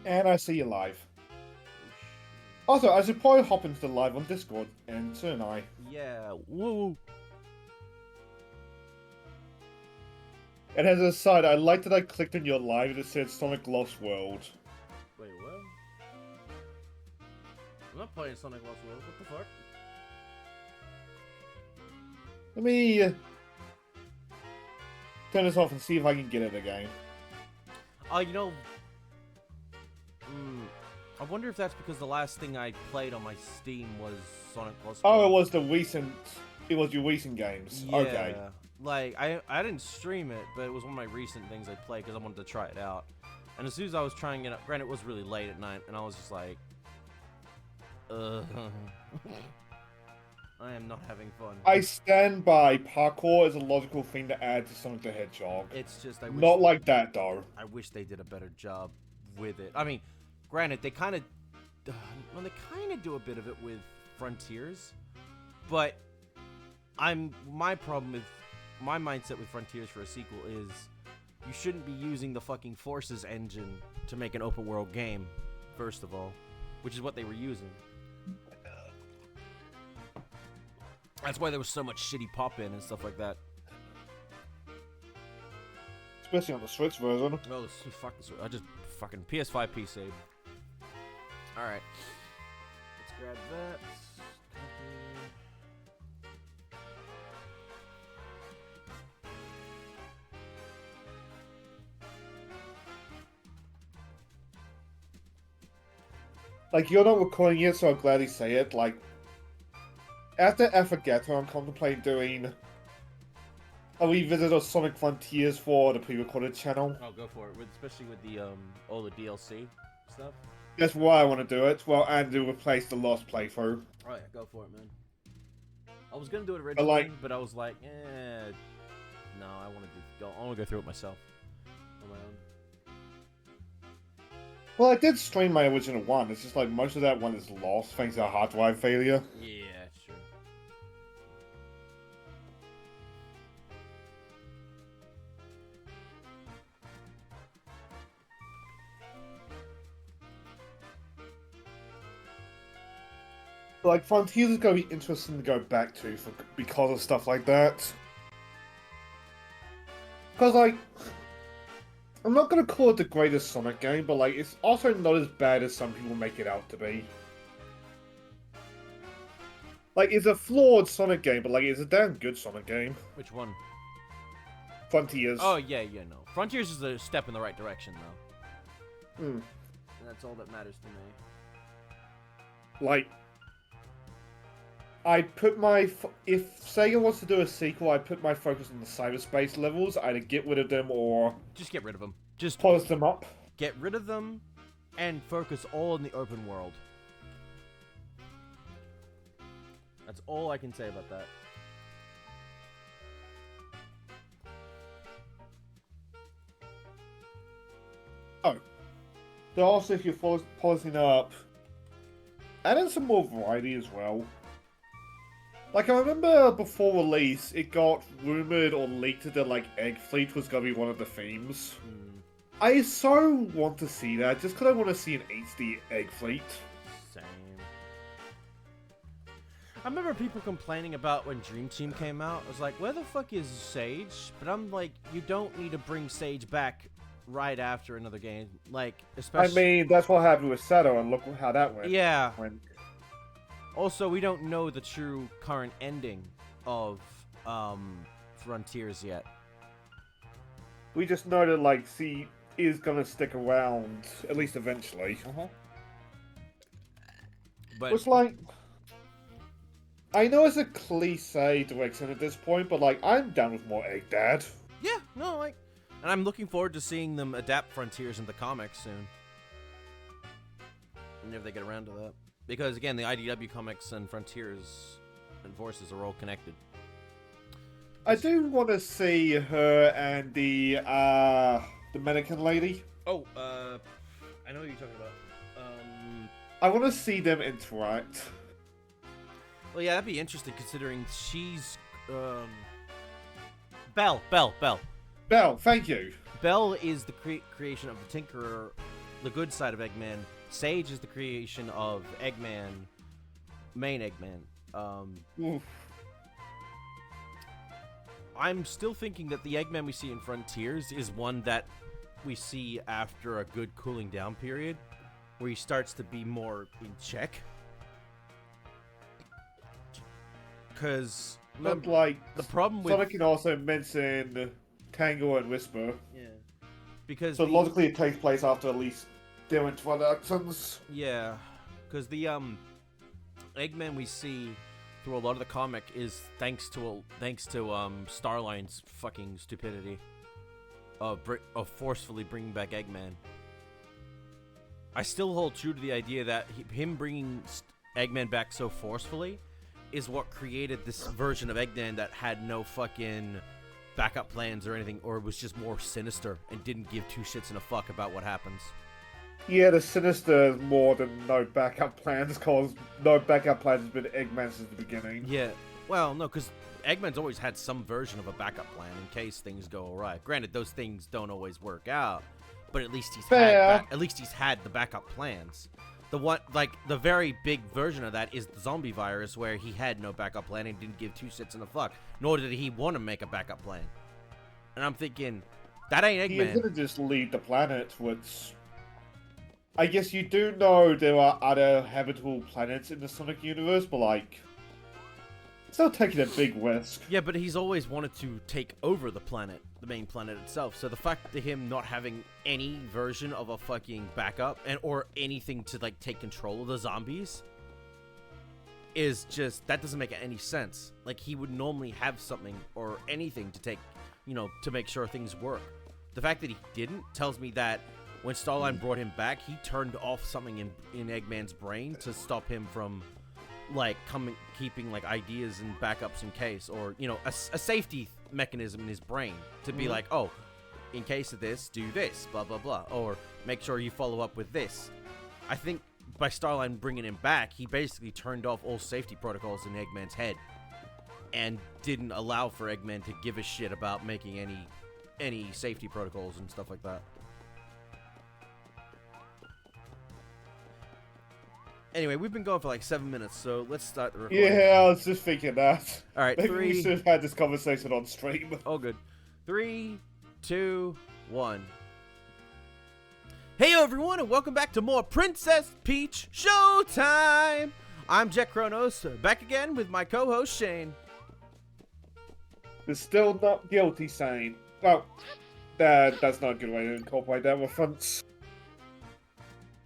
And I see you live. Also, I should probably hop into the live on Discord, and so am I. Yeah, woo. And as an aside, I like that I clicked on your live and it said Sonic Lost World. Wait, what? I'm not playing Sonic Lost World. What the fuck? Let me turn this off and see if I can get it again. You know, I wonder if that's because the last thing I played on my Steam was Sonic Lost World. Oh, it was your recent games. Yeah. Okay. Like, I didn't stream it, but it was one of my recent things I played because I wanted to try it out. And as soon as I was trying it out, granted, it was really late at night, and I was just like, I am not having fun. I stand by parkour as a logical thing to add to Sonic the Hedgehog. It's just, Not like that, though. I wish they did a better job with it. I mean, granted, they kind of do a bit of it with Frontiers, but my problem with my mindset with Frontiers for a sequel is you shouldn't be using the fucking Forces engine to make an open world game, first of all, which is what they were using. That's why there was so much shitty pop-in and stuff like that. Especially on the Switch version. Oh, I just fucking PS5 PC. Alright. Let's grab that. Like, you're not recording it, so I'll gladly say it. Like, after Aftergetto, I'm contemplating doing a revisit of Sonic Frontiers for the pre-recorded channel. Oh, go for it. Especially with the all the DLC stuff. That's why I want to do it. Well, and to replace the Lost playthrough. Oh yeah, go for it, man. I was gonna do it originally, but I was like, no, I want to go through it myself on my own. Well, I did stream my original one. It's just like most of that one is lost thanks to a hard drive failure. Yeah, sure. Like, Frontiers is going to be interesting to go back to because of stuff like that. Because, like, I'm not going to call it the greatest Sonic game, but, like, it's also not as bad as some people make it out to be. Like, it's a flawed Sonic game, but, like, it's a damn good Sonic game. Which one? Frontiers. Oh, yeah, no. Frontiers is a step in the right direction, though. Hmm. And that's all that matters to me. Like, I put my... If Sega wants to do a sequel, I put my focus on the cyberspace levels. Either get rid of them or... Just get rid of them. Just polish them up. Get rid of them and focus all in the open world. That's all I can say about that. Oh. So also, if you're polishing up, add in some more variety as well. Like, I remember before release, it got rumored or leaked that, like, Egg Fleet was going to be one of the themes. I so want to see that, just because I want to see an HD Egg Fleet. Same. I remember people complaining about when Dream Team came out. I was like, where the fuck is Sage? But I'm like, you don't need to bring Sage back right after another game. Like, especially... I mean, that's what happened with Sato, and look how that went. Yeah. Also, we don't know the true current ending of Frontiers yet. We just know that, like, C is gonna stick around, at least eventually. But it's like... I know it's a cliche direction at this point, but, like, I'm down with more Egg Dad. Yeah, no, like... And I'm looking forward to seeing them adapt Frontiers into comics soon. Whenever they get around to that. Because, again, the IDW comics and Frontiers and Forces are all connected. I do want to see her and the mannequin lady. Oh, I know what you're talking about. I want to see them interact. Well, yeah, that'd be interesting considering she's, Belle. Bell, thank you. Bell is the creation of the Tinkerer, the good side of Eggman. Sage is the creation of Eggman, main Eggman. Oof. I'm still thinking that the Eggman we see in Frontiers is one that we see after a good cooling down period, where he starts to be more in check. Because But like, the problem with Sonic can also mention Tangle and Whisper. yeah, because So logically it takes place after at least their introductions. yeah, because the Eggman we see through a lot of the comic is thanks to Starline's fucking stupidity of forcefully bringing back Eggman. I still hold true to the idea that him bringing Eggman back so forcefully is what created this version of Eggman that had no fucking backup plans or anything, or was just more sinister and didn't give two shits and a fuck about what happens. Yeah, the Sinister is more than no backup plans, because no backup plans has been Eggman since the beginning. Yeah, well, no, because Eggman's always had some version of a backup plan in case things go awry. Granted, those things don't always work out, but at least he's had the backup plans. The one, like the very big version of that is the zombie virus, where he had no backup plan and didn't give two shits and a fuck, nor did he want to make a backup plan. And I'm thinking, that ain't Eggman. He didn't just leave the planet, which I guess you do know there are other habitable planets in the Sonic universe, but like, still taking a big risk. Yeah, but he's always wanted to take over the planet, the main planet itself. So the fact that him not having any version of a fucking backup or anything to like take control of the zombies is just, that doesn't make any sense. Like, he would normally have something or anything to take, to make sure things work. The fact that he didn't tells me that when Starline brought him back, he turned off something in Eggman's brain to stop him from like keeping like ideas and backups in case, or a safety mechanism in his brain to be like, oh, in case of this, do this, blah blah blah, or make sure you follow up with this. I think by Starline bringing him back, he basically turned off all safety protocols in Eggman's head and didn't allow for Eggman to give a shit about making any safety protocols and stuff like that. Anyway, we've been going for like 7 minutes, so let's start the recording. Yeah, I was just thinking that. All right, maybe we should have had this conversation on stream. Oh, good. 3, 2, 1. Hey, everyone, and welcome back to more Princess Peach Showtime! I'm Jack Kronos, back again with my co-host, Shane. It's still not guilty, saying. Well, that's not a good way to incorporate that reference.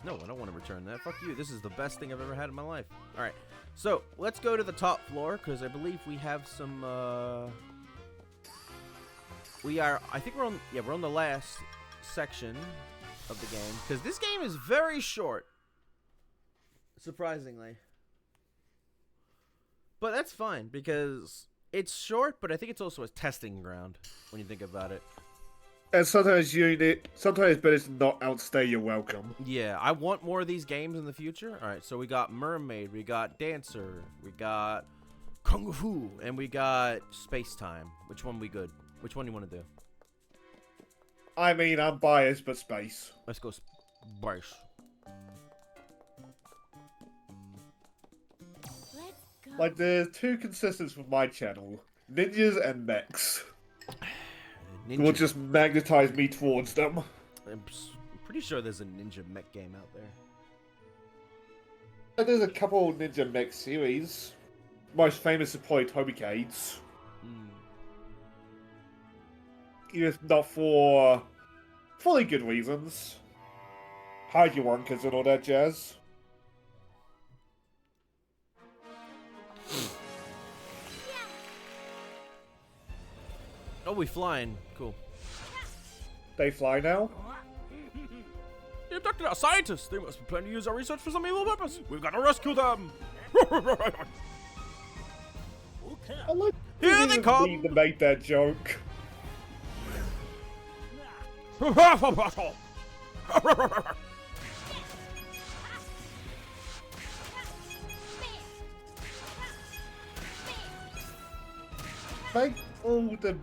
No, I don't want to return that. Fuck you. This is the best thing I've ever had in my life. All right. So, let's go to the top floor, because I believe we have some, I think we're on the last section of the game, because this game is very short. Surprisingly. But that's fine, because it's short, but I think it's also a testing ground, when you think about it. And sometimes it's better to not outstay your welcome. Yeah, I want more of these games in the future. All right, so we got Mermaid, we got Dancer, we got Kung Fu, and we got Space Time. Which one we good? Which one do you want to do? I mean, I'm biased, but space. Let's go Space. Like, there's two consistents for my channel. Ninjas and mechs. Ninja. Will just magnetize me towards them. I'm pretty sure there's a ninja mech game out there. There's a couple ninja mech series. Most famous is probably Toby Cades. If not for fully good reasons. Hide your wonkers and all that jazz. Oh, we flying. Cool. They fly now? The abducted are scientists. They must be planning to use our research for some evil purpose. We've got to rescue them. I like Here they come. need to make that joke. Make all the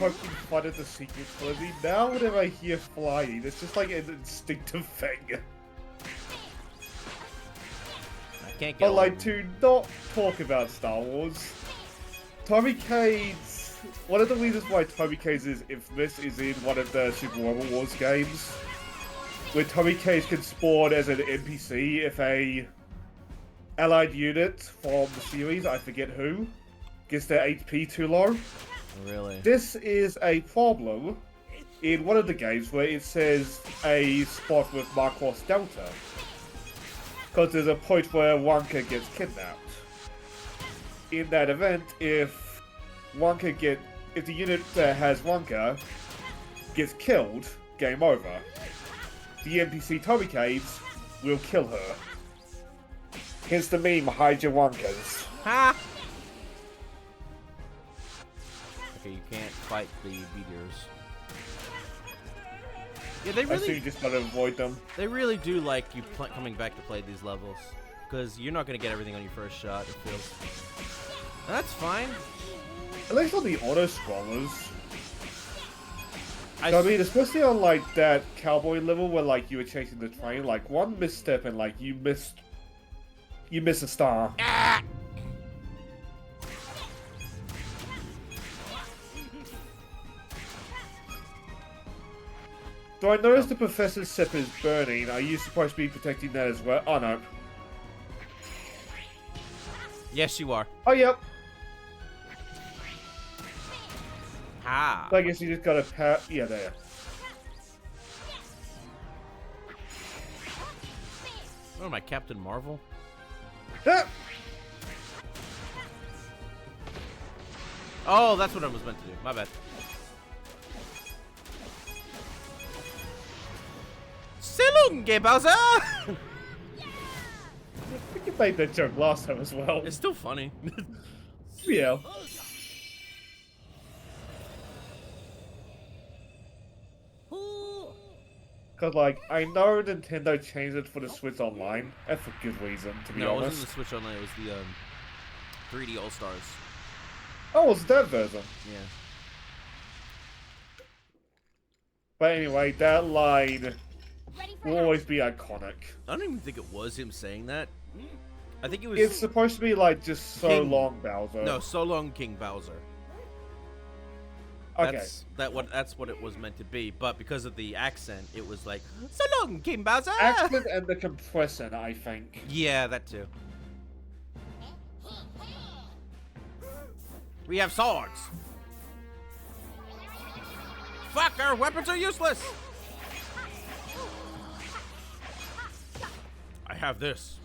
poking fun at the secret trilogy, now whenever I hear flying, it's just like an instinctive thing. I can't get But over like, it. to not talk about Star Wars, Toby Cades, one of the reasons why Toby Cades is infamous is in one of the Super Robot Wars games, where Toby Cades can spawn as an NPC if a allied unit from the series, I forget who, gets their HP too low. Really? This is a problem in one of the games where it says a spot with Marcos Delta. Because there's a point where Wonka gets kidnapped. In that event, if the unit that has Wonka gets killed, game over. The NPC Toby Cades will kill her. Hence the meme, hide your Wonkas. Ha! Okay, you can't fight the meteors. Yeah, they I see you really, just gotta avoid them. they really do like you coming back to play these levels, because you're not gonna get everything on your first shot. It feels. And that's fine. At least on the auto scrollers. I I mean, especially on like that cowboy level where like you were chasing the train, like one misstep and like you miss a star. Do I notice the professor's sip is burning? Are you supposed to be protecting that as well? Oh no. Yes, you are. Oh yep. Ha! So I guess you just gotta yeah, there. What am I, Captain Marvel? Ah! Oh, that's what I was meant to do. My bad. Silunge, Bowser! I think you made that joke last time as well. It's still funny. Yeah. Cause like, I know Nintendo changed it for the Switch Online, and for good reason, to be No, it honest. wasn't the Switch Online. It was the 3D All Stars. Oh, it's that version. Yeah. But anyway, that line will always be iconic. I don't even think it was him saying that. I think it was. It's supposed to be like just so King. long, Bowser. No, so long, King Bowser. Okay. That's what it was meant to be, but because of the accent, it was like so long, King Bowser. Accent and the compressor, I think. Yeah, that too. We have swords. Fuck, our weapons are useless. I have this.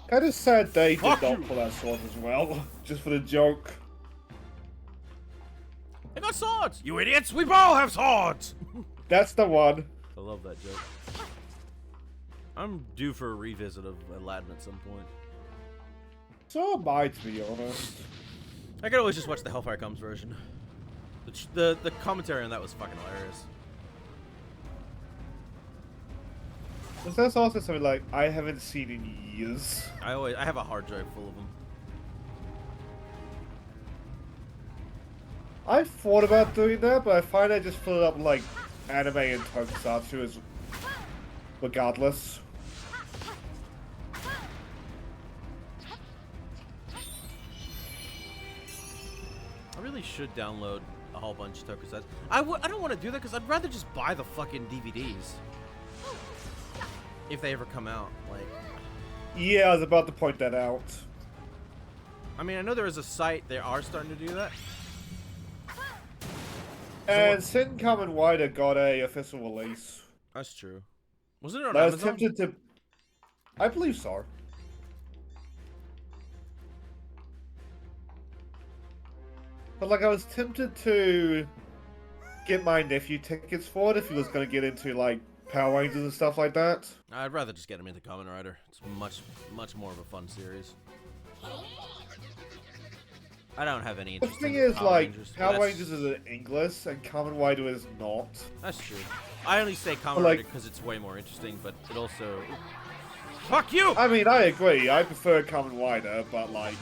Kind of sad they did Fuck not you. pull out swords as well, just for the joke. I got swords. You idiots! We all have swords. That's the one. I love that joke. I'm due for a revisit of Aladdin at some point. So am I, to be honest. I could always just watch the Hellfire Comes version. The commentary on that was fucking hilarious. That's also something like I haven't seen in years. I have a hard drive full of them. I thought about doing that, but I find I just fill it up like anime and tokusatsu as regardless. I really should download a whole bunch of tokusatsu. I don't want to do that because I'd rather just buy the fucking DVDs. If they ever come out, like. Yeah, I was about to point that out. I mean, I know there is a site, they are starting to do that. And Sin Kamen Rider got a official release. That's true. Wasn't it on I was Amazon? tempted to... I believe so. But like, I was tempted to get my nephew tickets for it if he was going to get into like Power Rangers and stuff like that. I'd rather just get him into Kamen Rider. It's much more of a fun series. I don't have any The interest thing in is, Power like, Rangers. but Power that's- Rangers is in English and Kamen Rider is not. That's true. I only say Kamen But, like- Rider because it's way more interesting, but it also... Fuck you! I mean, I agree. I prefer Kamen Rider, but like...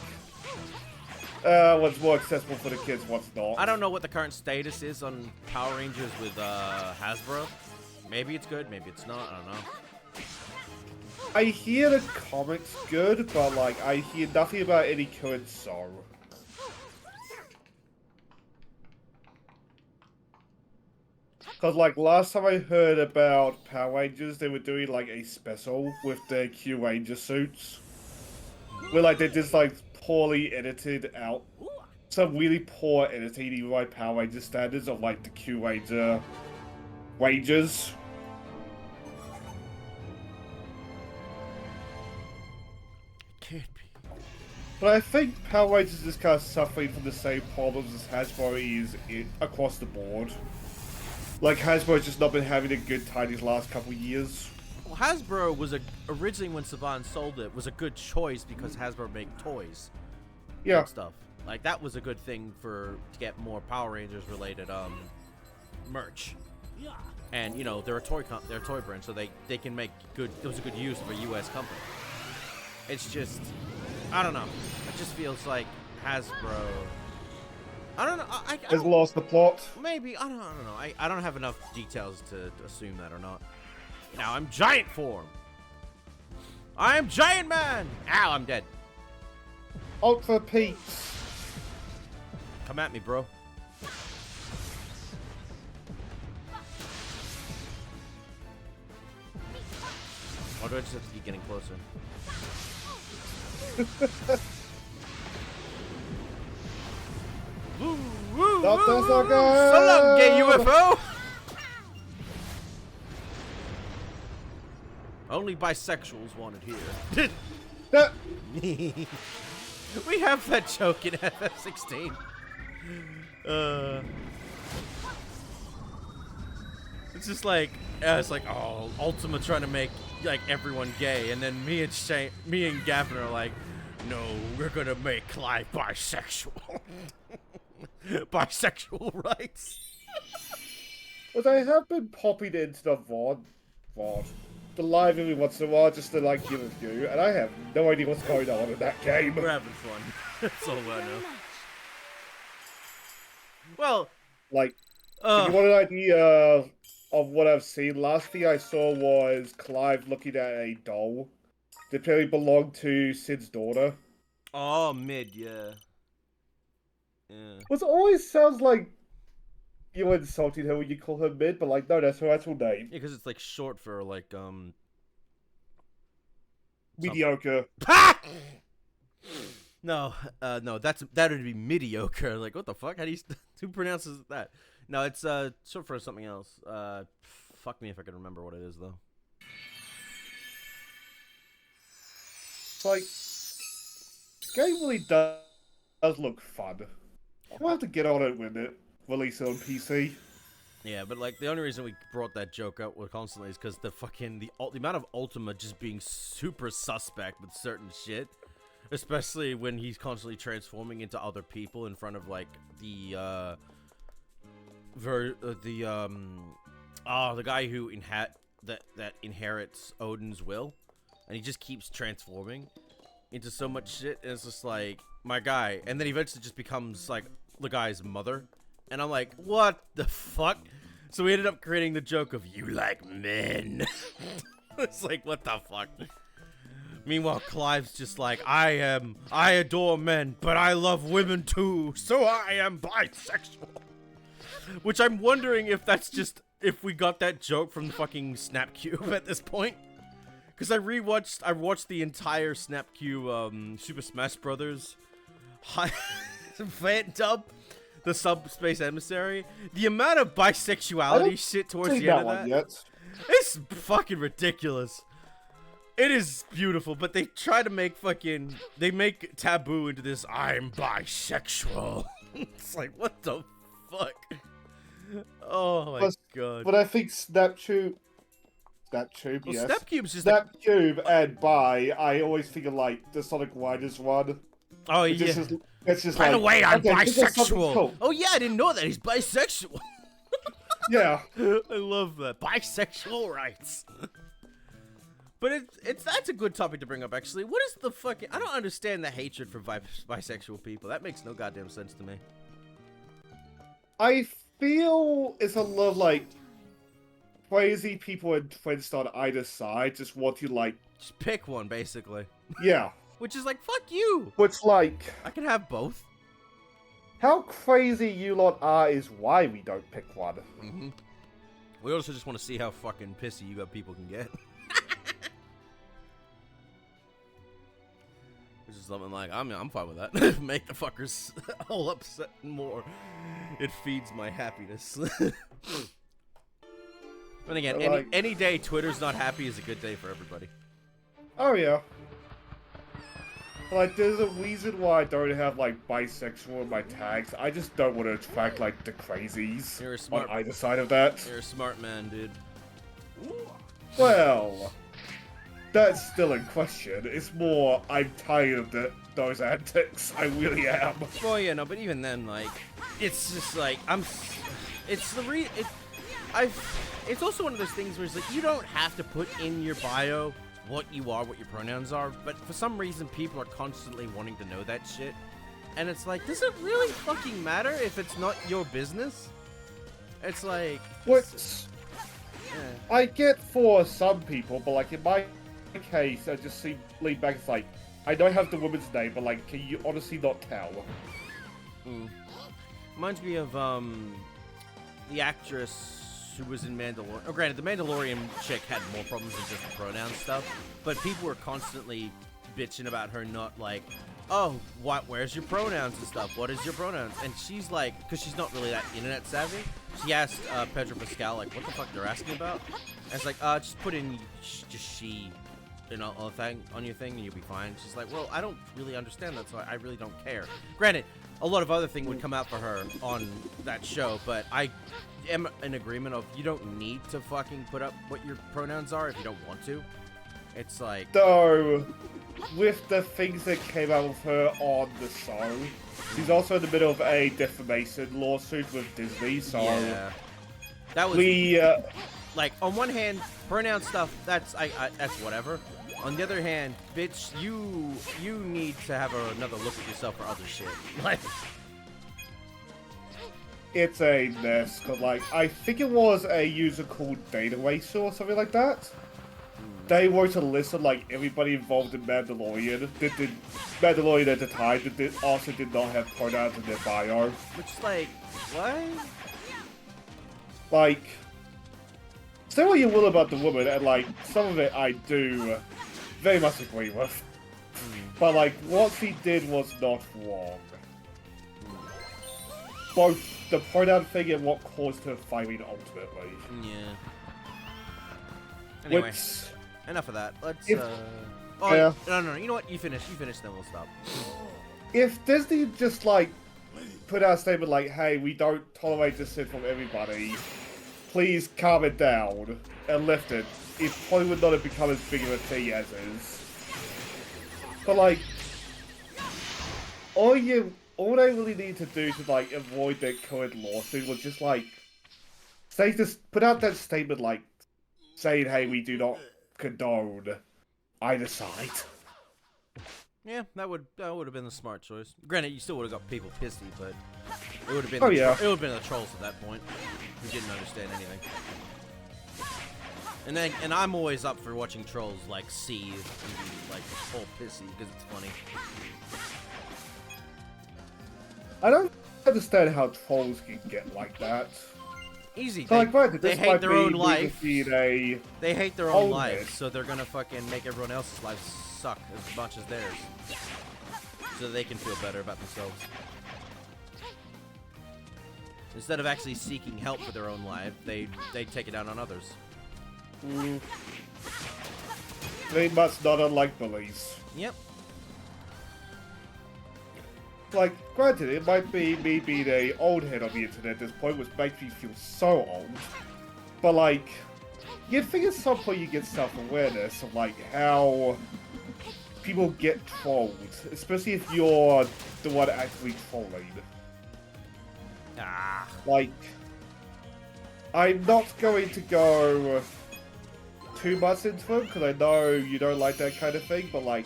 what's more accessible for the kids, what's not. I don't know what the current status is on Power Rangers with Hasbro. Maybe it's good, maybe it's not. I don't know. I hear the comics good, but like I hear nothing about any current show. Cause like last time I heard about Power Rangers, they were doing like a special with their Q Ranger suits, where like they just like poorly edited out some really poor editing even by Power Ranger standards of like the Q Ranger Rangers. Can't be. But I think Power Rangers is kind of suffering from the same problems as Hasbro is across the board. Like, Hasbro's just not been having a good time these last couple years. Well, Hasbro was originally when Saban sold it was a good choice because Hasbro make toys. Yeah. And stuff. Like that was a good thing to get more Power Rangers related merch. And you know they're a toy brand, so they can make good. It was a good use of a U.S. company. It's just I don't know. It just feels like Hasbro. I don't know. I has lost the plot. Maybe I don't know. I don't have enough details to assume that or not. Now I'm giant form. I am Giant Man. Ow! I'm dead. Ultra Peaks. Come at me, bro. Or do I just have to keep getting closer? Woo, woo, Stop woo, this, woo. okay. So long, gay UFO! Only bisexuals wanted here. We have that joke in FF16. It's just like, it's like, oh, Ultima trying to make like everyone gay, and then me and Gavin are like, no, we're gonna make Clive bisexual. Bisexual rights. But I have been popping into the VOD, the live every once in a while just to like give a view, and I have no idea what's going on in that game. We're having fun. That's all I know. Well, like, if you want an idea of what I've seen, last thing I saw was Clive looking at a doll that apparently belonged to Sid's daughter. oh, mid, yeah. Yeah. Which always sounds like you're insulting her when you call her mid, but like, no, that's her actual name. Yeah, because it's like short for like Mediocre. No, no, that would be mediocre. Like, what the fuck? How do you who pronounces that? No, it's short for something else. Fuck me if I can remember what it is though. It's like, this game really does look fun. I'll have to get on it when it releases on PC. Yeah, but like the only reason we brought that joke up constantly is because the amount of Ultima just being super suspect with certain shit, especially when he's constantly transforming into other people in front of like the guy who inherits Odin's will, and he just keeps transforming into so much shit, and it's just like my guy, and then eventually just becomes like the guy's mother. And I'm like, what the fuck? So we ended up creating the joke of, you like men. It's like, what the fuck? Meanwhile, Clive's just like, I adore men, but I love women too, so I am bisexual. Which I'm wondering if that's just, if we got that joke from the fucking Snapcube at this point. Because I watched the entire Snapcube Super Smash Brothers fan dub. The Subspace Emissary, the amount of bisexuality shit towards the end of that, it's fucking ridiculous. It is beautiful, but they try to make they make Taboo into this, I'm bisexual. It's like, what the fuck? Oh my god. But I think Snapcube, yes. Snapcube's just Snapcube and bi, I always think of like the Sonic Riders one. Oh yeah. It's just By the way, I'm okay, bisexual. Cool. Oh yeah, I didn't know that. He's bisexual. Yeah. I love that. Bisexual rights. But it's that's a good topic to bring up, actually. What is the fucking... I don't understand the hatred for bisexual people. That makes no goddamn sense to me. I feel it's a lot of, like, crazy people entrenched on either side just want to, like... Just pick one, basically. Yeah. Which is like, fuck you! Which, like... I can have both. How crazy you lot are is why we don't pick one. Mm-hmm. We also just want to see how fucking pissy you got people can get. Which is something like, I'm fine with that. Make the fuckers all upset more. It feeds my happiness. But again, Like, any day Twitter's not happy is a good day for everybody. Oh yeah. Like, there's a reason why I don't have, like, bisexual in my tags. I just don't want to attract, like, the crazies You're a smart, on either side of that. You're a smart man, dude. Well, that's still in question. It's more, I'm tired of those antics. I really am. Well, yeah, no, but even then, like, it's just like, it's also one of those things where it's like, you don't have to put in your bio what you are, what your pronouns are, but for some reason people are constantly wanting to know that shit. And it's like, does it really fucking matter if it's not your business? It's like... What? Yeah. I get for some people, but like in my case, I just lean back, it's like, I know I have the woman's name, but like, can you honestly not tell? Reminds me of, the actress who was in Mandalorian. Oh, granted, the Mandalorian chick had more problems than just the pronoun stuff, but people were constantly bitching about her not like, oh, where's your pronouns and stuff? What is your pronouns? And she's like, because she's not really that internet savvy, she asked Pedro Pascal, like, what the fuck they're asking about? And it's like, just put in just she, you know, on your thing and you'll be fine. She's like, well, I don't really understand that, so I really don't care. Granted, a lot of other things would come out for her on that show, but I am in agreement of you don't need to fucking put up what your pronouns are if you don't want to. It's like... Though, with the things that came out of her on the show, she's also in the middle of a defamation lawsuit with Disney, so... Yeah. That was... like, on one hand, pronoun stuff, that's that's whatever. On the other hand, bitch, you need to have another look at yourself for other shit. Like... It's a mess, because, like, I think it was a user called Data Racer or something like that. They wrote a list of, like, everybody involved in Mandalorian. Mandalorian at the time that also did not have pronouns in their bio. Which is like, what? Like, say what you will about the woman, and, like, some of it I do very much agree with. But, like, what she did was not wrong. Both the pronoun thing and what caused her firing ultimately. Yeah. Anyway, Which, enough of that. Let's, if, Oh, yeah. no, you know what? You finish, then we'll stop. If Disney just, like, put out a statement like, hey, we don't tolerate this shit from everybody, please calm it down, and left it probably would not have become as big of a thing as is. But, like, all they really need to do to, like, avoid their current lawsuit was just, like, put out that statement, like, saying, hey, we do not condone either side. Yeah, that would have been the smart choice. Granted, you still would have got people pissy, but it would have been it would have been the trolls at that point who didn't understand anything. And I'm always up for watching trolls like seethe and be like all pissy because it's funny. I don't understand how trolls can get like that. Easy. So, They hate their own life. They hate their own life, so they're gonna fucking make everyone else's lives suck as much as theirs, so they can feel better about themselves. Instead of actually seeking help for their own life, they take it out on others. They must not unlike bullies. Yep. Like, granted, it might be me being a old head on the internet at this point, which makes me feel so old. But, like, you'd think at some point you get self-awareness of, like, how people get trolled. Especially if you're the one actually trolling. Like, I'm not going to go too much into him because I know you don't like that kind of thing, but like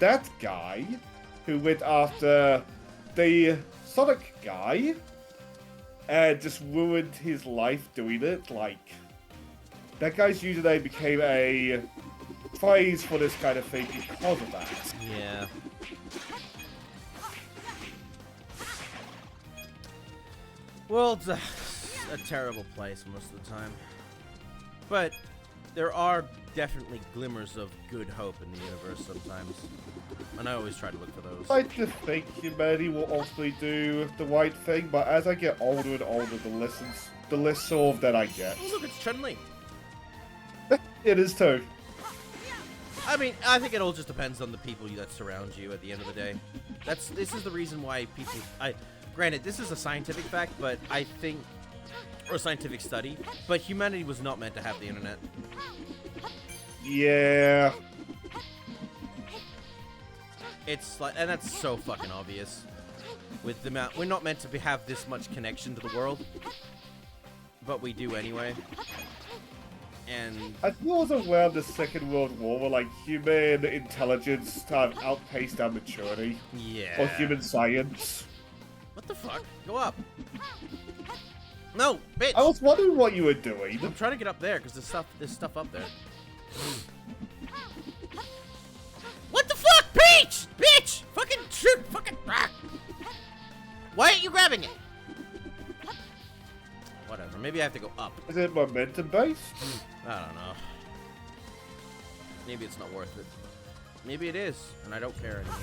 that guy who went after the Sonic guy and just ruined his life doing it, like that guy's username became a phrase for this kind of thing because of that. Yeah. Well, it's a terrible place most of the time. But there are definitely glimmers of good hope in the universe sometimes. And I always try to look for those. I just think humanity will ultimately do the right thing, but as I get older and older, the less solved that I get. Oh, look, it's Chun-Li. It is too. I mean, I think it all just depends on the people that surround you at the end of the day. This is the reason why people... Granted, this is a scientific fact, but I think... Or a scientific study, but humanity was not meant to have the internet. Yeah. It's like... And that's so fucking obvious. With the amount... We're not meant to have this much connection to the world. But we do anyway. And I feel it was around the Second World War where, like, human intelligence kind of outpaced our maturity. yeah. Or human science. What the fuck? Go up. No, bitch. I was wondering what you were doing. I'm trying to get up there because there's stuff up there. What the fuck, Peach? Bitch! Fucking shoot! Fucking. Ah. Why aren't you grabbing it? Whatever. Maybe I have to go up. Is it momentum based? I don't know. Maybe it's not worth it. Maybe it is, and I don't care anymore.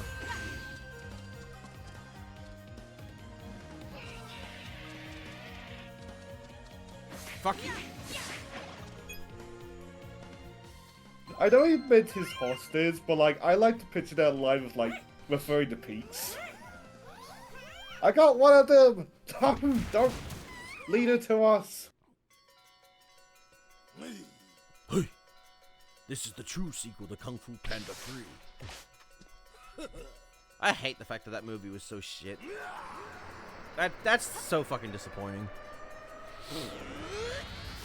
Fuck you. I know he meant his hostage, but like I like to picture that line of like referring to Pete's. I got one of them! Don't lead her to us. Hey, this is the true sequel to Kung Fu Panda 3. I hate the fact that that movie was so shit. That's so fucking disappointing.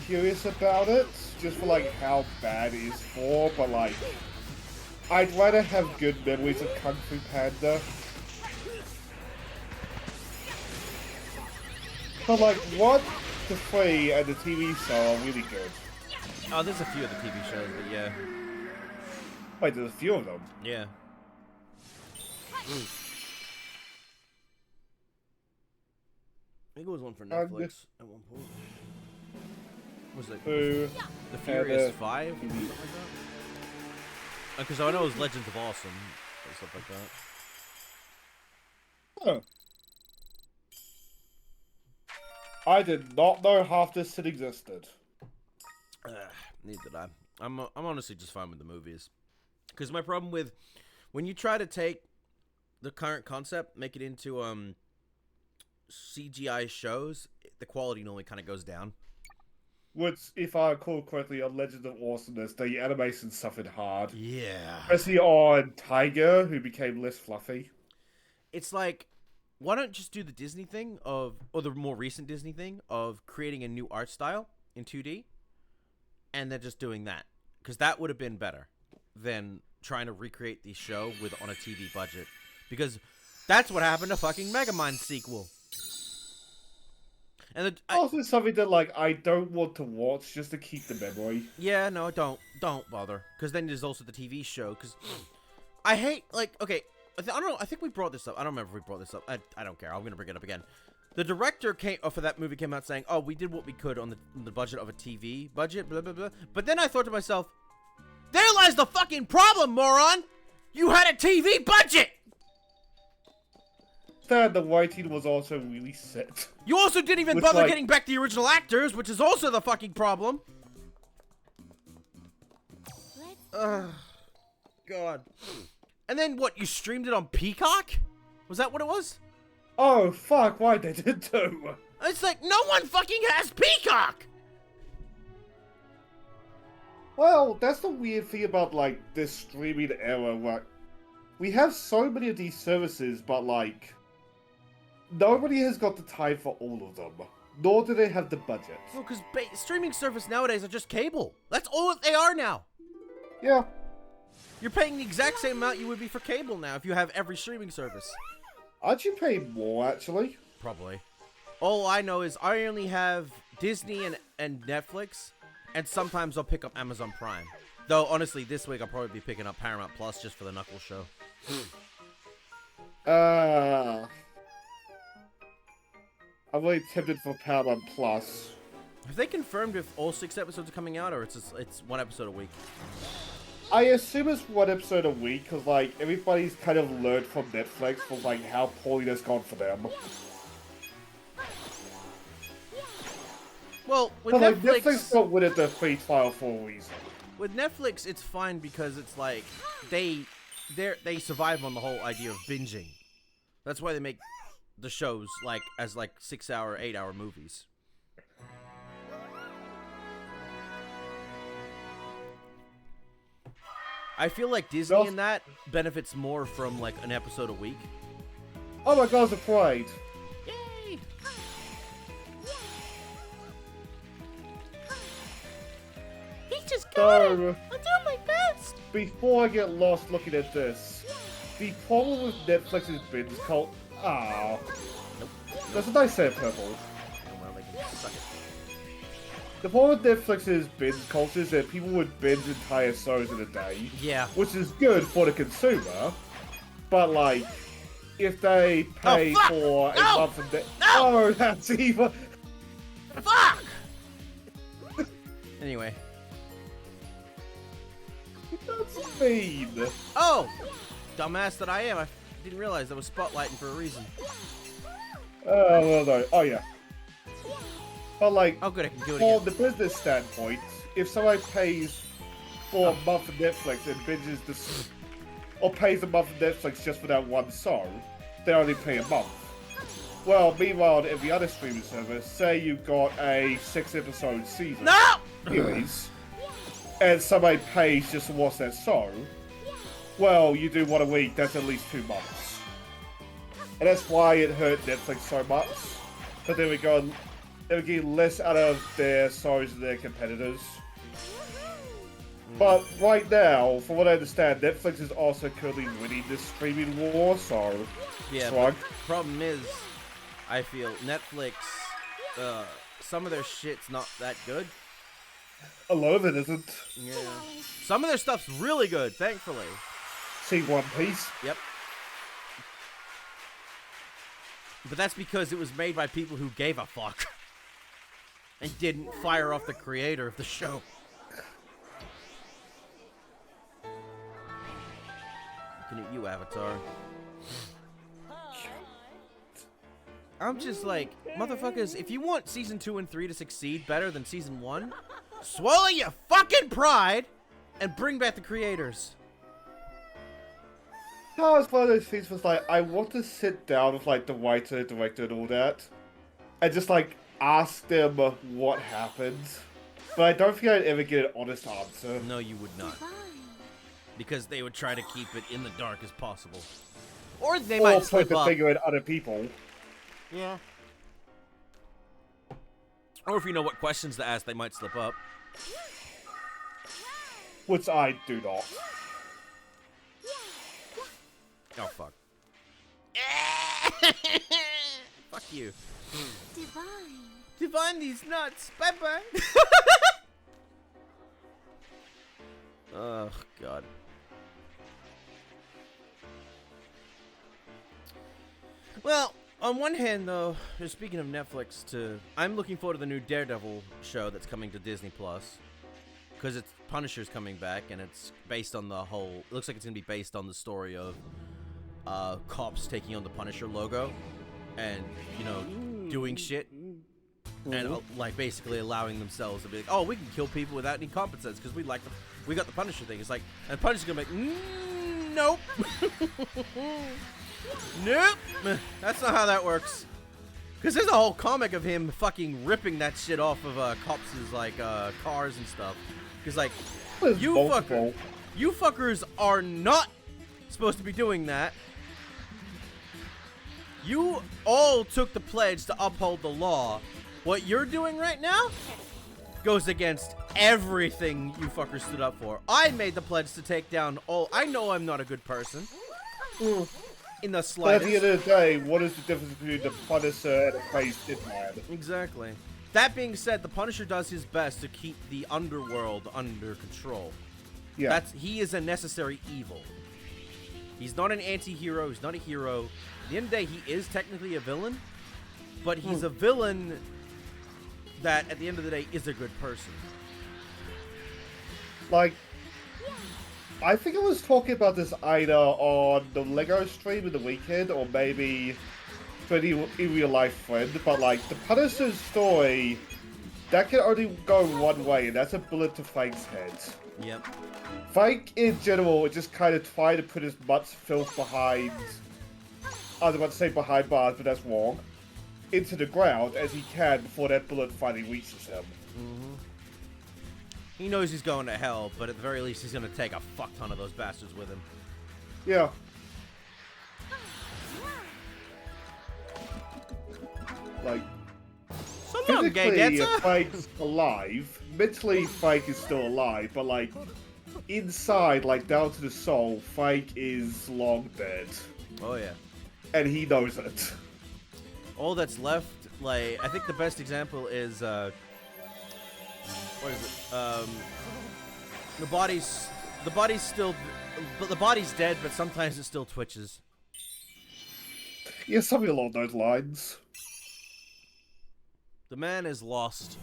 Curious about it, just for like how bad it is for, but like I'd rather have good memories of Kung Fu Panda. But like what the 3 and the TV show are really good. Oh, there's a few of the TV shows, but yeah. Wait, there's a few of them. Yeah. I think it was one for Netflix at one point. Was it Who? The Furious 5 or something like that? Because I know it was Legends of Awesome and stuff like that. Huh. I did not know half this shit existed. Neither did I. I'm honestly just fine with the movies. Because my problem with when you try to take the current concept, make it into CGI shows, the quality normally kind of goes down. Which, if I recall correctly, on Legends of Awesomeness, the animation suffered hard. Yeah. Especially on Tiger, who became less fluffy. It's like, why don't you just do the Disney thing or the more recent Disney thing of creating a new art style in 2D, and then just doing that, because that would have been better than trying to recreate the show on a TV budget, because that's what happened to fucking Megamind's sequel. And Also, something that like I don't want to watch just to keep the memory. Yeah, no, don't bother, because then there's also the TV show. Because I hate okay. I don't know. I think we brought this up. I don't remember if we brought this up. I don't care. I'm gonna bring it up again. The director for that movie came out saying, "Oh, we did what we could on the budget of a TV budget." Blah blah blah. But then I thought to myself, there lies the fucking problem, moron. You had a TV budget. That the writing was also really set. You also didn't even bother getting back the original actors, which is also the fucking problem. God. And then what? You streamed it on Peacock? Was that what it was? Oh fuck! Why they did too? It's like no one fucking has Peacock. Well, that's the weird thing about like this streaming era, where we have so many of these services, but like nobody has got the time for all of them. nor do they have the budget. No, because streaming service nowadays are just cable. That's all they are now. Yeah. You're paying the exact same amount you would be for cable now if you have every streaming service. Aren't you paying more, actually? Probably. All I know is I only have Disney and Netflix, and sometimes I'll pick up Amazon Prime. Though, honestly, this week I'll probably be picking up Paramount Plus just for the Knuckles show. I'm really tempted for Paramount Plus. Have they confirmed if all 6 episodes are coming out, or it's 1 episode a week? I assume it's 1 episode a week, because, like, everybody's kind of learned from Netflix from, like, how poorly that's gone for them. Well, with but, like, Netflix... Netflix got rid of the free trial for a reason. With Netflix, it's fine because it's like, they survive on the whole idea of binging. That's why they make the shows, like, as, like, 6-hour, 8-hour movies. I feel like Disney and that benefits more from, like, an episode a week. Oh my god, the pride. Yay! He just got it! I'll do my best! Before I get lost looking at this, the problem with Netflix's binge cult... Ah. Nope. That's a nice set of purple. Well, they can suck it. The problem with Netflix's binge culture is that people would binge entire shows in a day. Yeah. Which is good for the consumer, but like, if they pay for a month of oh, that's even. Fuck! Anyway. That's mean. Oh! Dumbass that I am, I didn't realize I was spotlighting for a reason. Well, no. Oh, yeah. But like, oh, good, I can do it from again. the business standpoint, if somebody pays for a month of Netflix and binges this, or pays a month of Netflix just for that one show, they only pay a month. Well, meanwhile, on every other streaming service, say you got a 6-episode season series, and somebody pays just to watch that show, well, you do one a week, that's at least 2 months. And that's why it hurt Netflix so much. But then they were getting less out of their shows than their competitors. But right now, from what I understand, Netflix is also currently winning this streaming war, so... Yeah, but the problem is, I feel Netflix, some of their shit's not that good. A lot of it isn't. Yeah. Some of their stuff's really good, thankfully. See One Piece? Yep. But that's because it was made by people who gave a fuck. And didn't fire off the creator of the show. Looking at you, Avatar. I'm just like, motherfuckers, if you want Season 2 and 3 to succeed better than Season 1, swallow your fucking pride and bring back the creators. No, it's one of those things where it's like, I want to sit down with like the writer, director and all that, and just like, ask them what happened, but I don't think I'd ever get an honest answer. No, you would not. Because they would try to keep it in the dark as possible. Or they might slip point up. the finger at other people. Yeah. Or if you know what questions to ask, they might slip up. Which I do not. Oh, fuck. Fuck you. Divine. Divine these nuts. Bye-bye. Oh, God. Well, on one hand, though, speaking of Netflix, I'm looking forward to the new Daredevil show that's coming to Disney Plus, because it's Punisher's coming back, and it's based on the whole. It looks like it's gonna be based on the story of cops taking on the Punisher logo, and doing shit, and like basically allowing themselves to be like, oh, we can kill people without any competence because we got the Punisher thing. It's like, and Punisher's gonna be like, nope. Nope, that's not how that works. Because there's a whole comic of him fucking ripping that shit off of cops' like cars and stuff. Because like, you fuckers are not supposed to be doing that. You all took the pledge to uphold the law, What you're doing right now goes against everything you fuckers stood up for. I made the pledge to take down all. I know I'm not a good person. In the But at slightest. the end of the day, what is the difference between the Punisher and a crazed hitman? Exactly. That being said, the Punisher does his best to keep the underworld under control. Yeah. He is a necessary evil. He's not an anti-hero. He's not a hero. At the end of the day, he is technically a villain, but he's a villain that, at the end of the day, is a good person. Like, I think I was talking about this either on the Lego stream in the weekend, or maybe pretty in real life friend, but like, the Punisher's story, that can only go one way, and that's a bullet to Frank's head. Yep. Frank, in general, just kind of tried to put as much filth behind, I was about to say behind bars, but that's wrong, into the ground as he can before that bullet finally reaches him. He knows he's going to hell, but at the very least, he's going to take a fuck ton of those bastards with him. Yeah. Like, So long, gay physically, dancer. Frank's alive. Mentally, Frank is still alive, but like, inside, like down to the soul, Frank is long dead. Oh, yeah. And he knows it. All that's left, like, I think the best example is, what is it? The body's still, but the body's dead, but sometimes it still twitches. Yeah, something along those lines. The man is lost,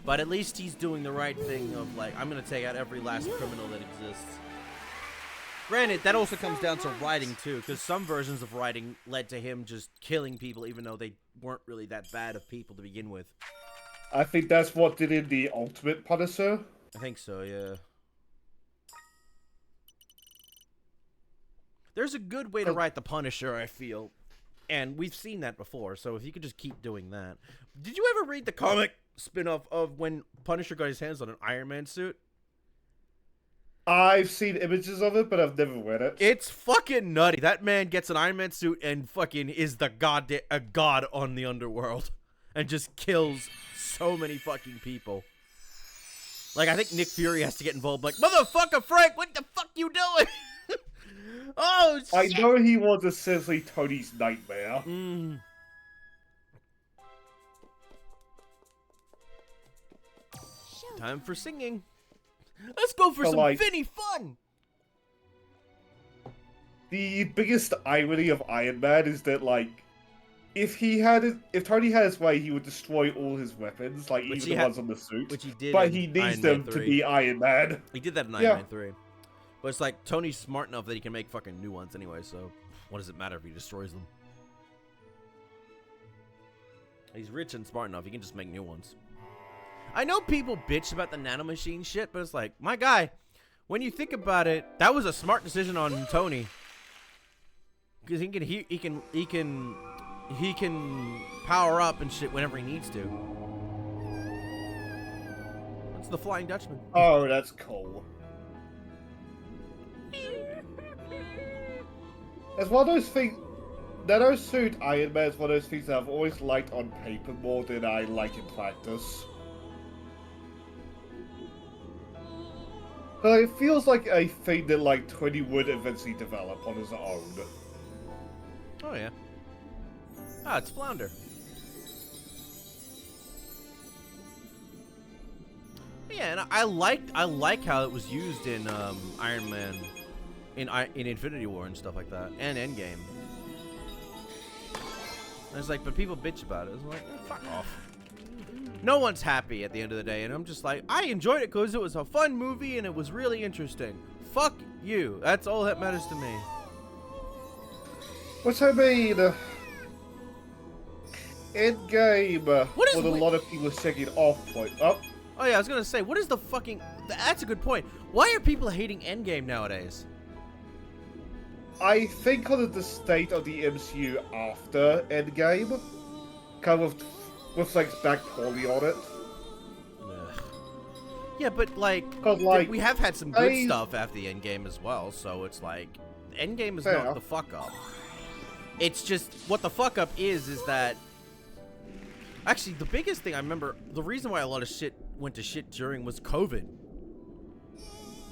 but at least he's doing the right thing of, like, I'm gonna take out every last criminal that exists. Granted, that also comes down to writing, too, because some versions of writing led to him just killing people, even though they weren't really that bad of people to begin with. I think that's what did in the Ultimate Punisher. I think so, yeah. There's a good way to write the Punisher, I feel. And we've seen that before, so if you could just keep doing that. Did you ever read the comic spin-off of when Punisher got his hands on an Iron Man suit? I've seen images of it, but I've never read it. It's fucking nutty. That man gets an Iron Man suit and fucking is the a god on the underworld. And just kills so many fucking people. Like, I think Nick Fury has to get involved. Like, motherfucker, Frank, what the fuck you doing? Oh, I shit. know he was essentially Tony's nightmare. Time for singing. Let's go for So, some like, Finny fun. The biggest irony of Iron Man is that, like, if Tony had his way, he would destroy all his weapons, like Which even the ones on the suit. Which he did. But in he needs Iron them Man to 3. be Iron Man. He did that in Yeah. Iron Man 3. But it's like Tony's smart enough that he can make fucking new ones anyway, so what does it matter if he destroys them? He's rich and smart enough, he can just make new ones. I know people bitch about the nanomachine shit, but it's like, my guy, when you think about it, that was a smart decision on Tony. Because he can power up and shit whenever he needs to. That's the Flying Dutchman. Oh, that's cool. It's one of those things. Nanosuit Iron Man is one of those things that I've always liked on paper more than I like in practice. But it feels like a thing that like Tony would eventually develop on his own. Oh yeah. Ah, it's Flounder. Yeah, and I like how it was used in Iron Man, in Infinity War and stuff like that, and Endgame. And it's like, but people bitch about it. It's like, fuck off. No one's happy at the end of the day, and I'm just like, I enjoyed it because it was a fun movie and it was really interesting. Fuck you. That's all that matters to me. Which I mean, Endgame What is with a lot of people taking off point. Oh, yeah, I was gonna say, what is the fucking... That's a good point. Why are people hating Endgame nowadays? I think because of the state of the MCU after Endgame, kind of reflects back poorly on it. Ugh. Yeah, but like, 'Cause, like, we have had some good stuff after the Endgame as well, so it's like, Endgame is Fair. not the fuck up. It's just, what the fuck up is that Actually, the biggest thing I remember, the reason why a lot of shit went to shit during was COVID.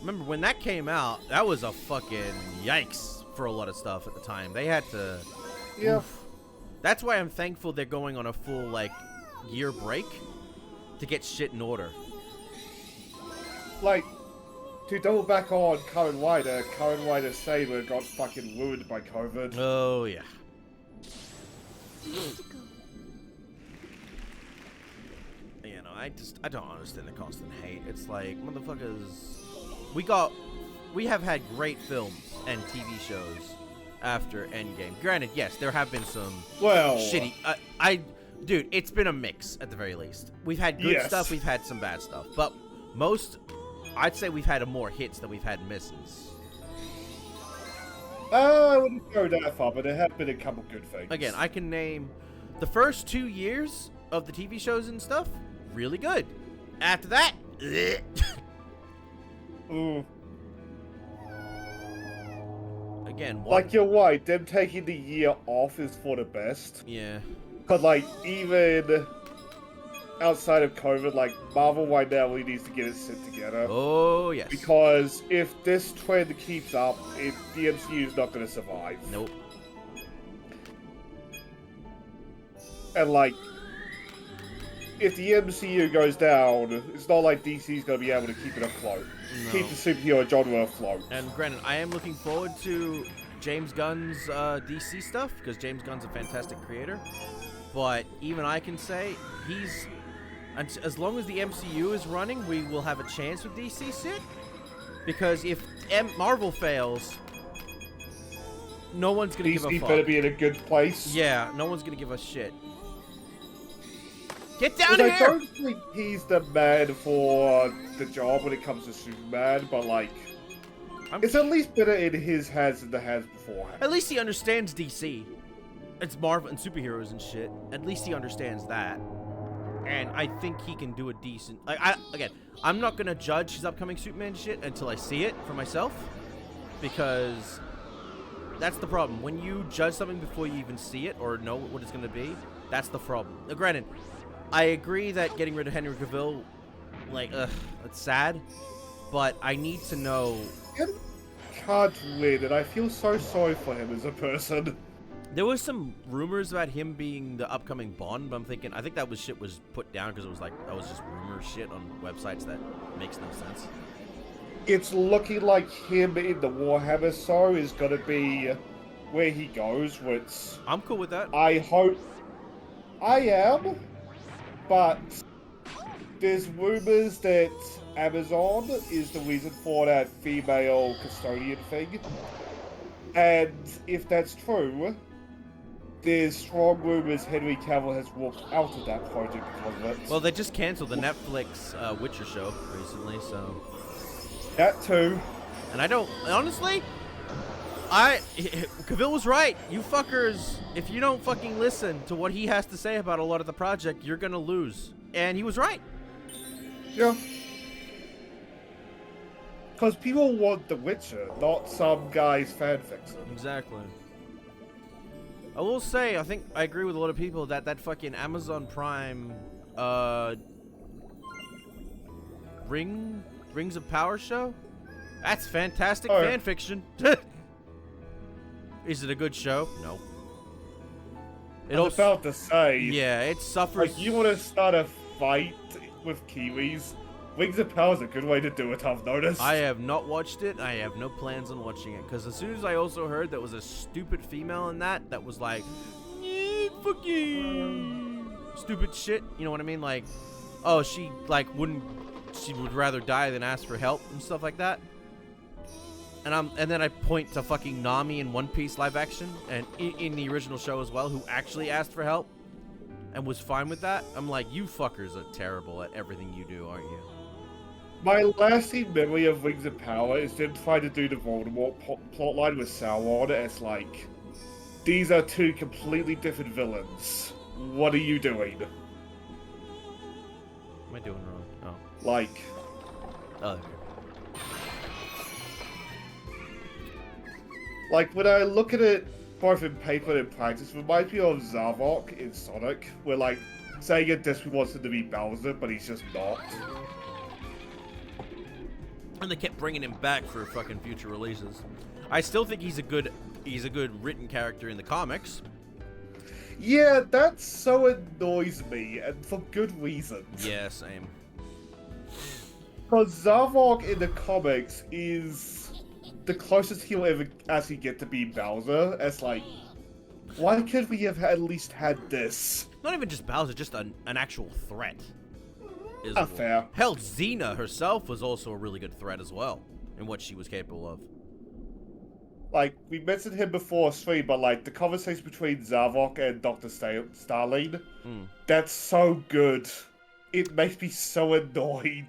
Remember when that came out, that was a fucking yikes for a lot of stuff at the time. They had to... Yeah. Oof. That's why I'm thankful they're going on a full, like, year break to get shit in order. Like, to double back on Kamen Rider Saber got fucking ruined by COVID. Oh, yeah. You know, I don't understand the constant hate. It's like, motherfuckers... We have had great films and TV shows after Endgame. Granted, yes, there have been some shitty... Dude, it's been a mix, at the very least. We've had good stuff, we've had some bad stuff. But I'd say we've had more hits than we've had misses. I wouldn't go that far, but there have been a couple good things. Again, I can name the first 2 years of the TV shows and stuff, really good. After that, Ooh. Again, like, you're right, them taking the year off is for the best. Yeah. But, like, even outside of COVID, like, Marvel right now really needs to get its shit together. Oh, yes. Because if this trend keeps up, the MCU is not going to survive. Nope. And, like, if the MCU goes down, it's not like DC's going to be able to keep it afloat. No. Keep the superhero genre afloat. And granted, I am looking forward to James Gunn's DC stuff, because James Gunn's a fantastic creator. But even I can say, as long as the MCU is running, we will have a chance with DC shit. Because if Marvel fails, no one's going to give a DC fuck. better be in a good place. Yeah, no one's going to give a shit. Get down here! I don't think he's the man for the job when it comes to Superman, but, like, it's at least better in his hands than the hands beforehand. At least he understands DC. It's Marvel and superheroes and shit. At least he understands that. And I think he can do a decent... Again, I'm not going to judge his upcoming Superman shit until I see it for myself. Because that's the problem. When you judge something before you even see it or know what it's going to be, that's the problem. Now, granted, I agree that getting rid of Henry Cavill, like, it's sad. But I need to know... He can't win, and I feel so sorry for him as a person. There was some rumors about him being the upcoming Bond, but I think that shit was put down because it was like, that was just rumor shit on websites that makes no sense. It's looking like him in the Warhammer show is going to be where he goes, which... I'm cool with that. I hope... I am, but there's rumors that Amazon is the reason for that female custodian thing. And if that's true, there's strong rumors Henry Cavill has walked out of that project because of it. Well, they just canceled the Netflix Witcher show recently, so... That too. And I don't... Honestly, Cavill was right. You fuckers, if you don't fucking listen to what he has to say about a lot of the project, you're gonna lose. And he was right. Yeah. Because people want The Witcher, not some guy's fanfiction. Exactly. I will say, I think I agree with a lot of people that fucking Amazon Prime Rings of Power show? That's fantastic fan fiction. Is it a good show? No. I was about to say. Yeah, it suffers. Like, you want to start a fight with Kiwis? Rings of Power is a good way to do it, I've noticed. I have not watched it. I have no plans on watching it. Because as soon as I also heard there was a stupid female in that was like, fucking stupid shit. You know what I mean? Like, oh, she would rather die than ask for help and stuff like that. And then I point to fucking Nami in One Piece live action and in the original show as well, who actually asked for help and was fine with that. I'm like, you fuckers are terrible at everything you do, aren't you? My lasting memory of Rings of Power is them trying to do the Voldemort plotline with Sauron. It's like, these are two completely different villains. What are you doing? What am I doing wrong? Oh. Like... Oh. Like, when I look at it, both in paper and in practice, it reminds me of Zavok in Sonic, where, like, saying it desperately wants him to be Bowser, but he's just not. And they kept bringing him back for fucking future releases. I still think he's a good written character in the comics. Yeah, that so annoys me, and for good reasons. Yeah, same. Because Zavok in the comics is the closest he'll ever actually get to being Bowser. It's like, why could we have at least had this? Not even just Bowser, just an actual threat. Fair. Hell, Xena herself was also a really good threat as well, in what she was capable of. Like, we mentioned him before stream, but like, the conversation between Zavok and Dr. Starling, that's so good. It makes me so annoyed.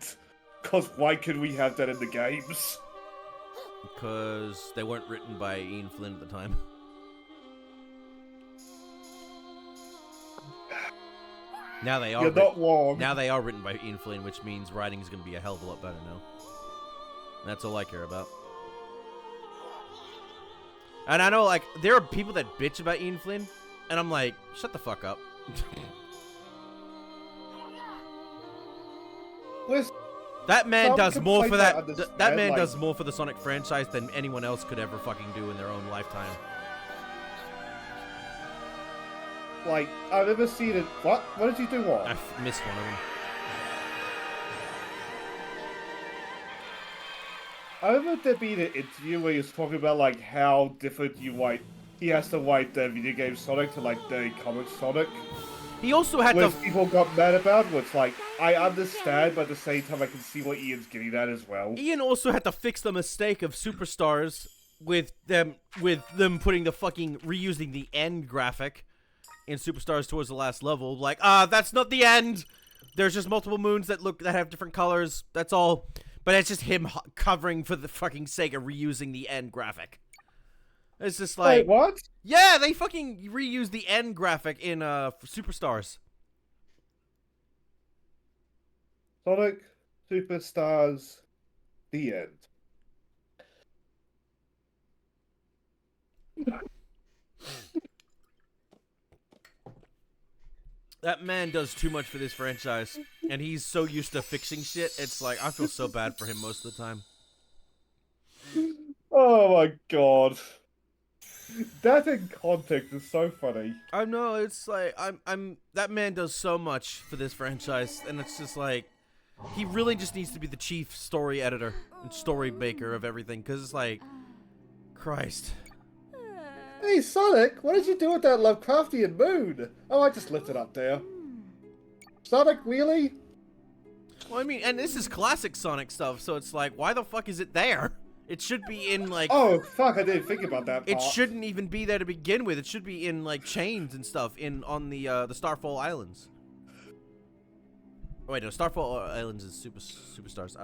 Because why could we have that in the games? Because they weren't written by Ian Flynn at the time. Now they are. You're not wrong. Now they are written by Ian Flynn, which means writing is going to be a hell of a lot better now. And that's all I care about. And I know, like, there are people that bitch about Ian Flynn, and I'm like, shut the fuck up. Listen, that man does more for that. That man like, does more for the Sonic franchise than anyone else could ever fucking do in their own lifetime. Like, I've never seen it. What? What did you do wrong? I missed one of them. I remember there being an interview where he was talking about like how different he has to write the video game Sonic to like the comic Sonic. He also had which people got mad about, which like I understand, but at the same time I can see what Ian's getting at as well. Ian also had to fix the mistake of Superstars with them putting the fucking reusing the end graphic in Superstars towards the last level. Like, that's not the end. There's just multiple moons that have different colors. That's all. But it's just him covering for the fucking sake of reusing the end graphic. It's just like... Wait, what? Yeah, they fucking reused the end graphic in Superstars. Sonic Superstars, the end. That man does too much for this franchise, and he's so used to fixing shit, it's like, I feel so bad for him most of the time. Oh my god. That in context is so funny. I know, it's like, that man does so much for this franchise, and it's just like, he really just needs to be the chief story editor and story maker of everything, because it's like, Christ. Hey Sonic, what did you do with that Lovecraftian moon? Oh, I just left it up there. Sonic, really? Well, I mean, and this is classic Sonic stuff, so it's like, why the fuck is it there? It should be in, like... Oh, fuck, I didn't think about that part. It shouldn't even be there to begin with. It should be in, like, chains and stuff on the Starfall Islands. Oh, wait, no, Starfall Islands is Superstars.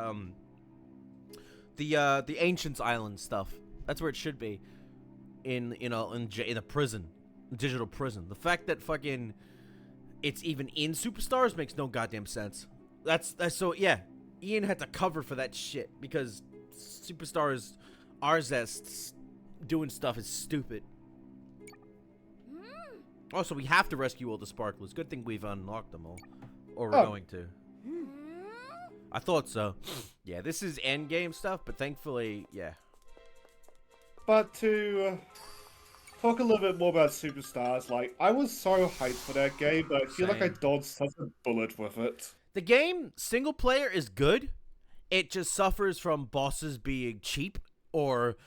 The Ancients Island stuff. That's where it should be. In a prison. Digital prison. The fact that fucking... It's even in Superstars makes no goddamn sense. That's so, yeah. Ian had to cover for that shit, because... Superstars Arzest doing stuff is stupid. Also, we have to rescue all the sparklers. Good thing we've unlocked them all. Or we're going to. I thought so. Yeah, this is endgame stuff, but thankfully, yeah. But to talk a little bit more about Superstars, like, I was so hyped for that game, but I feel like I dodged such a bullet with it. The game, single player, is good. It just suffers from bosses being cheap, or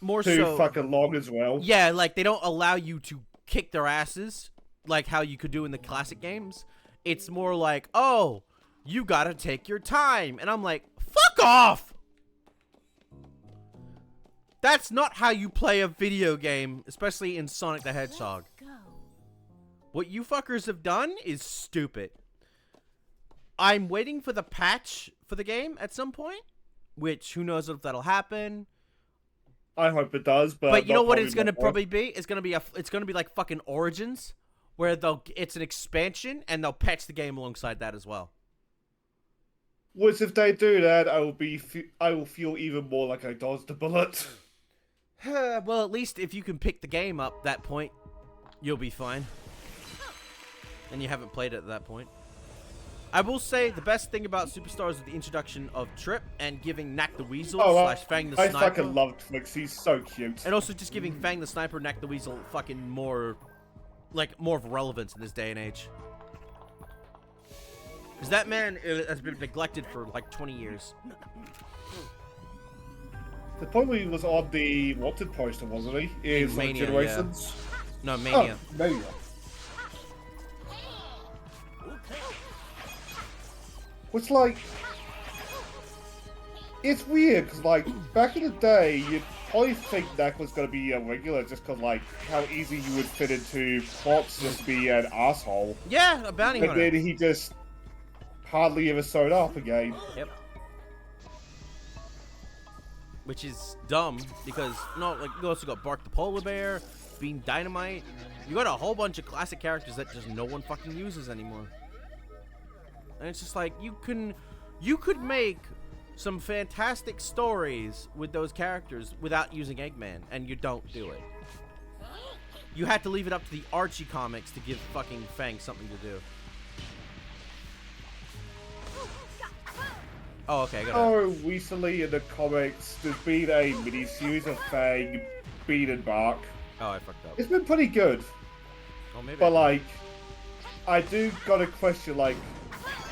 more too fucking long as well. Yeah, like, they don't allow you to kick their asses like how you could do in the classic games. It's more like, oh, you gotta take your time. And I'm like, fuck off! That's not how you play a video game, especially in Sonic the Hedgehog. What you fuckers have done is stupid. I'm waiting for the patch for the game at some point, which who knows if that'll happen. I hope it does, but you know what it's gonna probably be? It's gonna be like fucking Origins, where it's an expansion and they'll patch the game alongside that as well. Which, if they do that, I will feel even more like I dodged a bullet. Well, at least if you can pick the game up that point, you'll be fine. and you haven't played it at that point. I will say the best thing about Superstars is the introduction of Trip and giving Knack the Weasel / Fang the Sniper. I fucking love Twix. He's so cute. And also just giving Fang the Sniper, Knack the Weasel fucking more of relevance in this day and age. Because that man has been neglected for like 20 years. The point he was on the Wanted poster, wasn't he? Is Mania, Generations. Yeah. No, Mania. Oh, Mania. Which, like, it's weird, because, like, back in the day, you'd probably think Knack was going to be a regular just because, like, how easy you would fit into plots just to be an asshole. Yeah, a bounty hunter. And then he just hardly ever showed up again. Yep. Which is dumb, because, you also got Bark the Polar Bear, Beam Dynamite. You got a whole bunch of classic characters that just no one fucking uses anymore. And it's just like, you could make some fantastic stories with those characters without using Eggman, and you don't do it. You had to leave it up to the Archie comics to give fucking Fang something to do. Oh, okay, I got it. Oh, recently in the comics, there's been a mini-series of Fang, Bean and Bark. Oh, I fucked up. It's been pretty good. Oh, maybe. But, like, I do gotta question, like,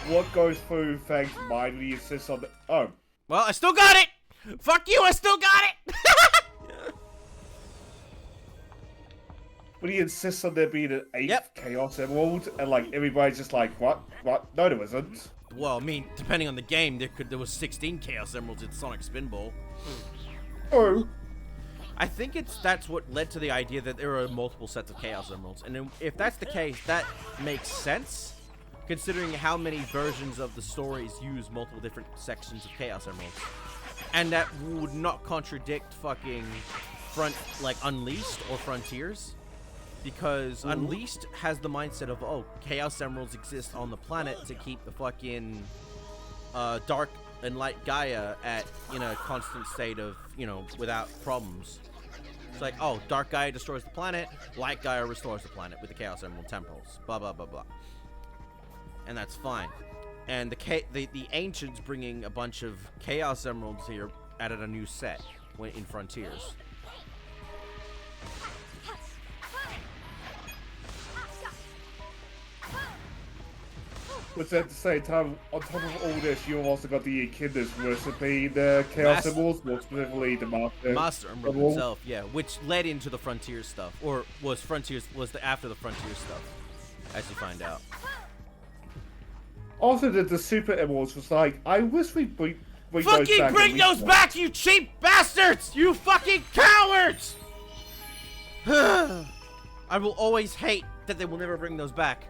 what goes through Fang's mind when he insists on the... Oh. Well, I still got it! Fuck you, I still got it! When he insists on there being an 8th Yep. Chaos Emerald, and, like, everybody's just like, what? What? No, there isn't. Well, I mean, depending on the game, there was 16 Chaos Emeralds in Sonic Spinball. Oh. I think that's what led to the idea that there are multiple sets of Chaos Emeralds. And if that's the case, that makes sense, considering how many versions of the stories use multiple different sections of Chaos Emeralds. And that would not contradict fucking Unleashed or Frontiers. Because Unleashed has the mindset of, oh, Chaos Emeralds exist on the planet to keep the fucking Dark and Light Gaia in a constant state of, without problems. It's like, oh, Dark Gaia destroys the planet, Light Gaia restores the planet with the Chaos Emerald Temporals, blah, blah, blah, blah. And that's fine. And the Ancients bringing a bunch of Chaos Emeralds here added a new set in Frontiers. But at the same time, on top of all this, you've also got the Echidnas worshipping the Chaos Emeralds, more specifically the Master Emerald himself, yeah, which led into the Frontiers stuff, or was after the Frontiers stuff, as you find out. Also, the Super Emeralds was like, I wish we bring those back. Fucking bring those back, you cheap bastards! You fucking cowards! I will always hate that they will never bring those back,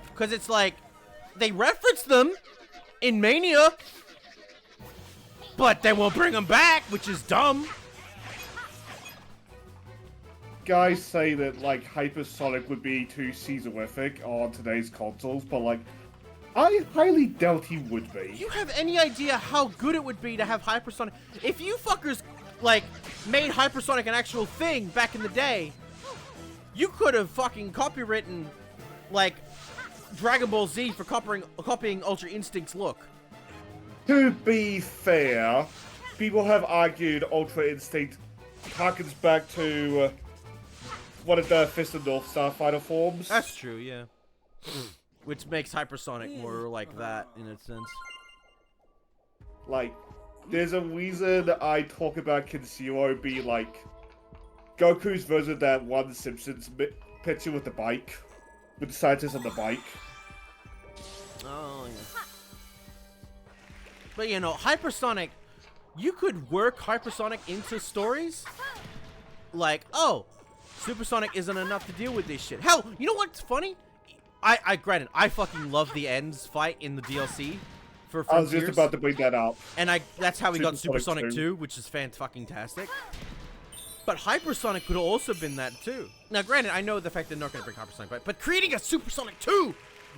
because it's like, they reference them in Mania, but they won't bring them back, which is dumb. Guys say that, like, Hypersonic would be too Caesarific on today's consoles, but, like, I highly doubt he would be. Do you have any idea how good it would be to have Hypersonic? If you fuckers, like, made Hypersonic an actual thing back in the day, you could have fucking copywritten, like, Dragon Ball Z for copying Ultra Instinct's look. To be fair, people have argued Ultra Instinct harkens back to one of the Fist of North Star fighter forms. That's true, yeah. Which makes Hypersonic more like that, in a sense. Like, there's a reason I talk about Kenshiro being like Goku's version of that one Simpsons picture with the bike. With the scientist on the bike. Oh, yeah. But, Hypersonic, you could work Hypersonic into stories. Like, oh, Supersonic isn't enough to deal with this shit. Hell, you know what's funny? Granted, I fucking love the Ends fight in the DLC for Frontiers. I was just about to bring that up. And that's how we got Supersonic Supersonic 2, which is fan-fucking-tastic. But Hypersonic could have also been that too. Now, granted, I know the fact they're not going to bring Hypersonic back, but creating a Supersonic 2,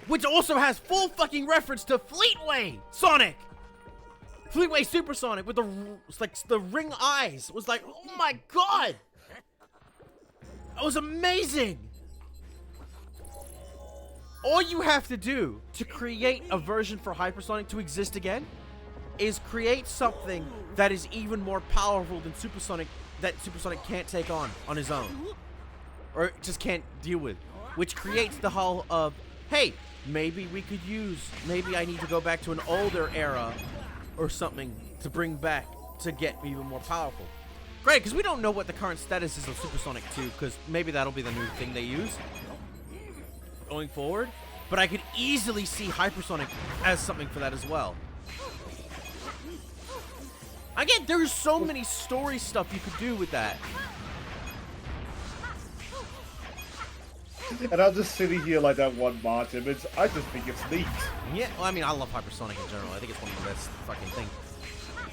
which also has full fucking reference to Fleetway Sonic, Fleetway Supersonic with the ring eyes, was like, oh my god, that was amazing. All you have to do to create a version for Hypersonic to exist again is create something that is even more powerful than Supersonic, that Supersonic can't take on his own. Or just can't deal with. Which creates the hull of, hey, maybe we could use, maybe I need to go back to an older era or something to bring back to get even more powerful. Great, because we don't know what the current status is of Supersonic 2, because maybe that'll be the new thing they use going forward. But I could easily see Hypersonic as something for that as well. Again, there's so many story stuff you could do with that. And I'm just sitting here like that one March image. I just think it's neat. Yeah, well, I mean, I love Hypersonic in general. I think it's one of the best fucking things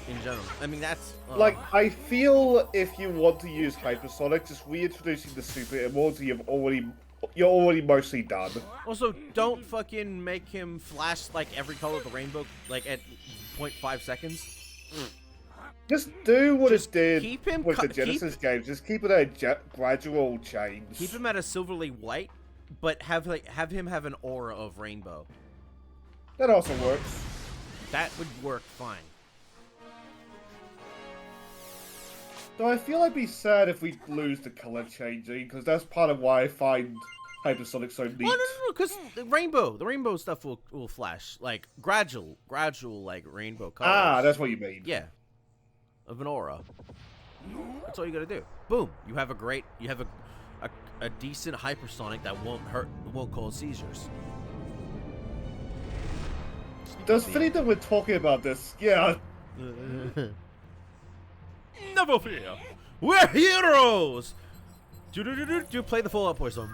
in general. I mean, that's... Like, I feel if you want to use Hypersonic, just reintroducing the Super Emeralds, you're already mostly done. Also, don't fucking make him flash, like, every color of the rainbow, like, at 0.5 seconds. Just do what Just it did keep him with the Genesis games. Just keep it a gradual change. Keep him at a silverly white, but have him have an aura of rainbow. That also works. That would work fine. So I feel I'd be sad if we lose the color changing, because that's part of why I find Hypersonic so neat. Oh, no, because the rainbow stuff will flash, like, gradual, like, rainbow colors. Ah, that's what you mean. Yeah. Of an aura. That's all you gotta do. Boom. You have a decent Hypersonic that won't cause seizures. Does funny that we're talking about this. Yeah. Never fear. We're heroes! Do play the Fallout Boy song.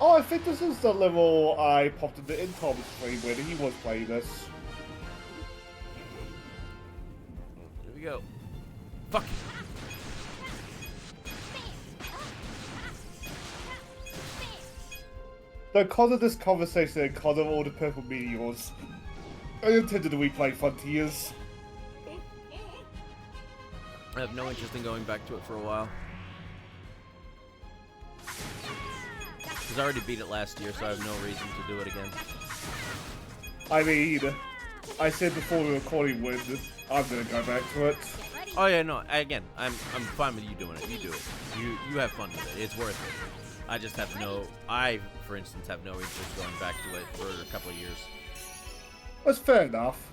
Oh, I think this is the level I popped into Tom's stream when he was playing this. Here we go. Fuck. So, because of this conversation and because of all the purple meteors, I intended to replay Frontiers. I have no interest in going back to it for a while. Because I already beat it last year, so I have no reason to do it again. I mean, I said before we were recording when I'm gonna go back to it. Oh yeah, no. Again, I'm fine with you doing it. You do it. You have fun with it. It's worth it. I just have no. I, for instance, have no interest going back to it for a couple of years. That's fair enough.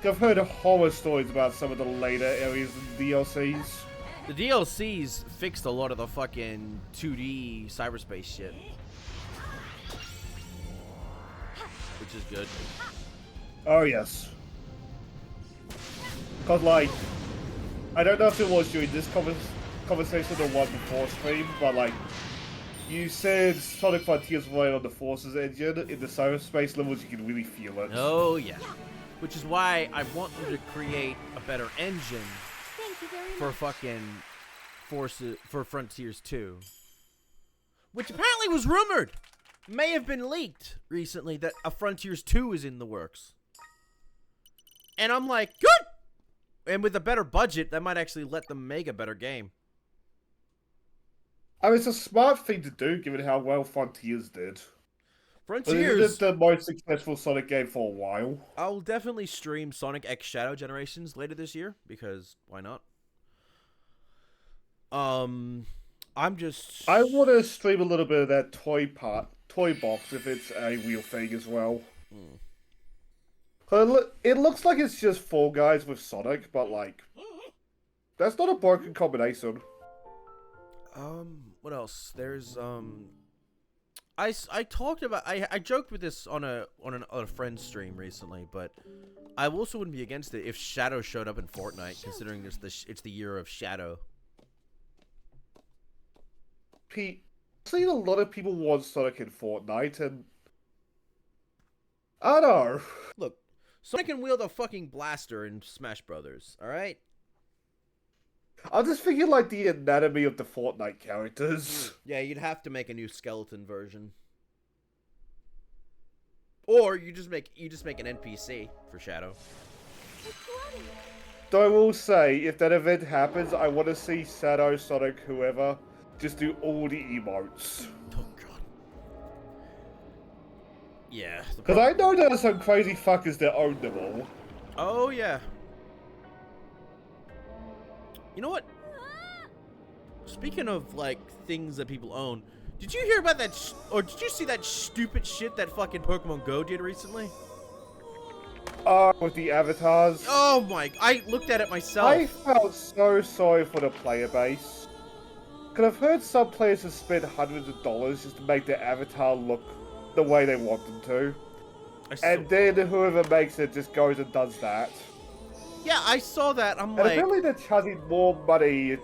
I've heard horror stories about some of the later areas in DLCs. The DLCs fixed a lot of the fucking 2D cyberspace shit. Which is good. Oh, yes. Because, like, I don't know if it was during this conversation or one before stream, but, like, you said Sonic Frontiers right on the Forces engine. In the cyberspace levels, you can really feel it. Oh, yeah. Which is why I want them to create a better engine for fucking Forces, for Frontiers 2. Which apparently was rumored. May have been leaked recently that a Frontiers 2 is in the works. And I'm like, good! And with a better budget, that might actually let them make a better game. I mean, it's a smart thing to do, given how well Frontiers did. Frontiers is the most successful Sonic game for a while. I'll definitely stream Sonic X Shadow Generations later this year, because why not? I want to stream a little bit of that toy box, if it's a real thing as well. It looks like it's just Fall Guys with Sonic, but like, that's not a broken combination. What else? There's I talked about I joked with this on a friend's stream recently, but I also wouldn't be against it if Shadow showed up in Fortnite, considering it's the year of Shadow. Pete, I've seen a lot of people want Sonic in Fortnite, and I don't know. Look, Sonic can wield a fucking blaster in Smash Brothers. All right. I'm just thinking like the anatomy of the Fortnite characters. Yeah, you'd have to make a new skeleton version. Or you just make an NPC for Shadow. Though I will say, if that event happens, I want to see Shadow, Sonic, whoever, just do all the emotes. Oh god. Yeah. Because I know there are some crazy fuckers that own them all. Oh yeah. You know what? Speaking of like things that people own, did you hear about that? Or did you see that stupid shit that fucking Pokemon Go did recently? With the avatars. Oh my! I looked at it myself. I felt so sorry for the player base. Because I've heard some players have spent hundreds of dollars just to make their avatar look the way they want them to. And then whoever makes it just goes and does that. Yeah, I saw that. I'm and like... apparently they're charging more money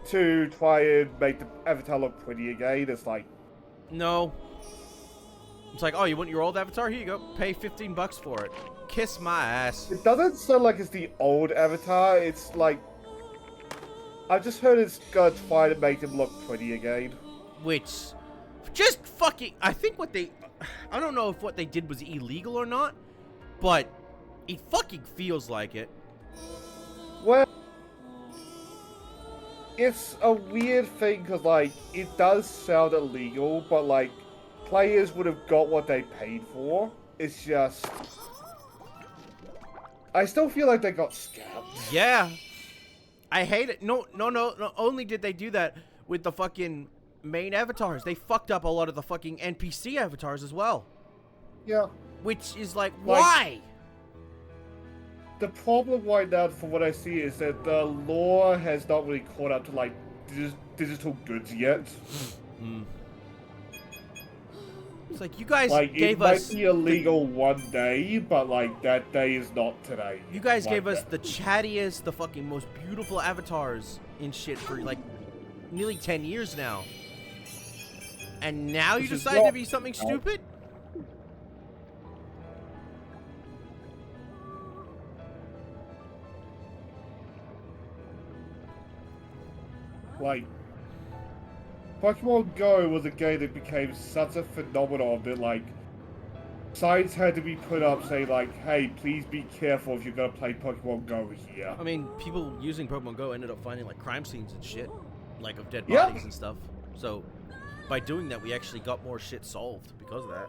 to try and make the avatar look pretty again. It's like... No. It's like, oh, you want your old avatar? Here you go. Pay $15 for it. Kiss my ass. It doesn't sound like it's the old avatar. It's like... I've just heard it's gonna try to make him look pretty again. Which... Just fucking... I think what they... I don't know if what they did was illegal or not, but it fucking feels like it. Well... It's a weird thing because, like, it does sound illegal, but, like, players would have got what they paid for. It's just... I still feel like they got scammed. Yeah. I hate it. No, not only did they do that with the fucking main avatars, they fucked up a lot of the fucking NPC avatars as well. Yeah. Which is like, why? The problem right now, from what I see, is that the lore has not really caught up to, like, digital goods yet. It's like, you guys like, gave it us... might be illegal one day, but, like, that day is not today. You guys gave us the chattiest, the fucking most beautiful avatars in shit for, like, nearly 10 years now. And now you decide to be something stupid? Like, Pokemon Go was a game that became such a phenomenon that, like, signs had to be put up saying, like, hey, please be careful if you're gonna play Pokemon Go here. I mean, people using Pokemon Go ended up finding, like, crime scenes and shit. Like, of dead bodies and stuff. So, by doing that, we actually got more shit solved because of that.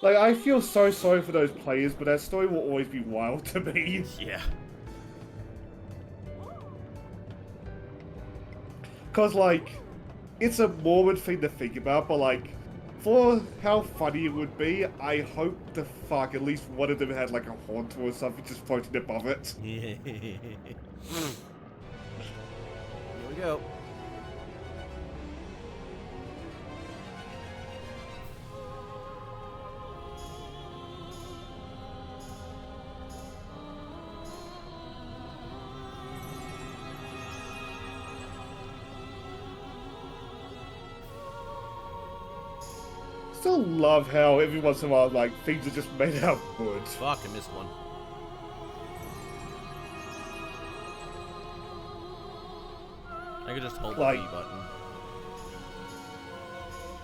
Like, I feel so sorry for those players, but that story will always be wild to me. Yeah. Because, like, it's a morbid thing to think about, but, like, for how funny it would be, I hope the fuck at least one of them had, like, a haunter or something just floating above it. Here we go. Still love how every once in a while, like, things are just made out of wood. Fuck, I missed one. I could just hold the B button.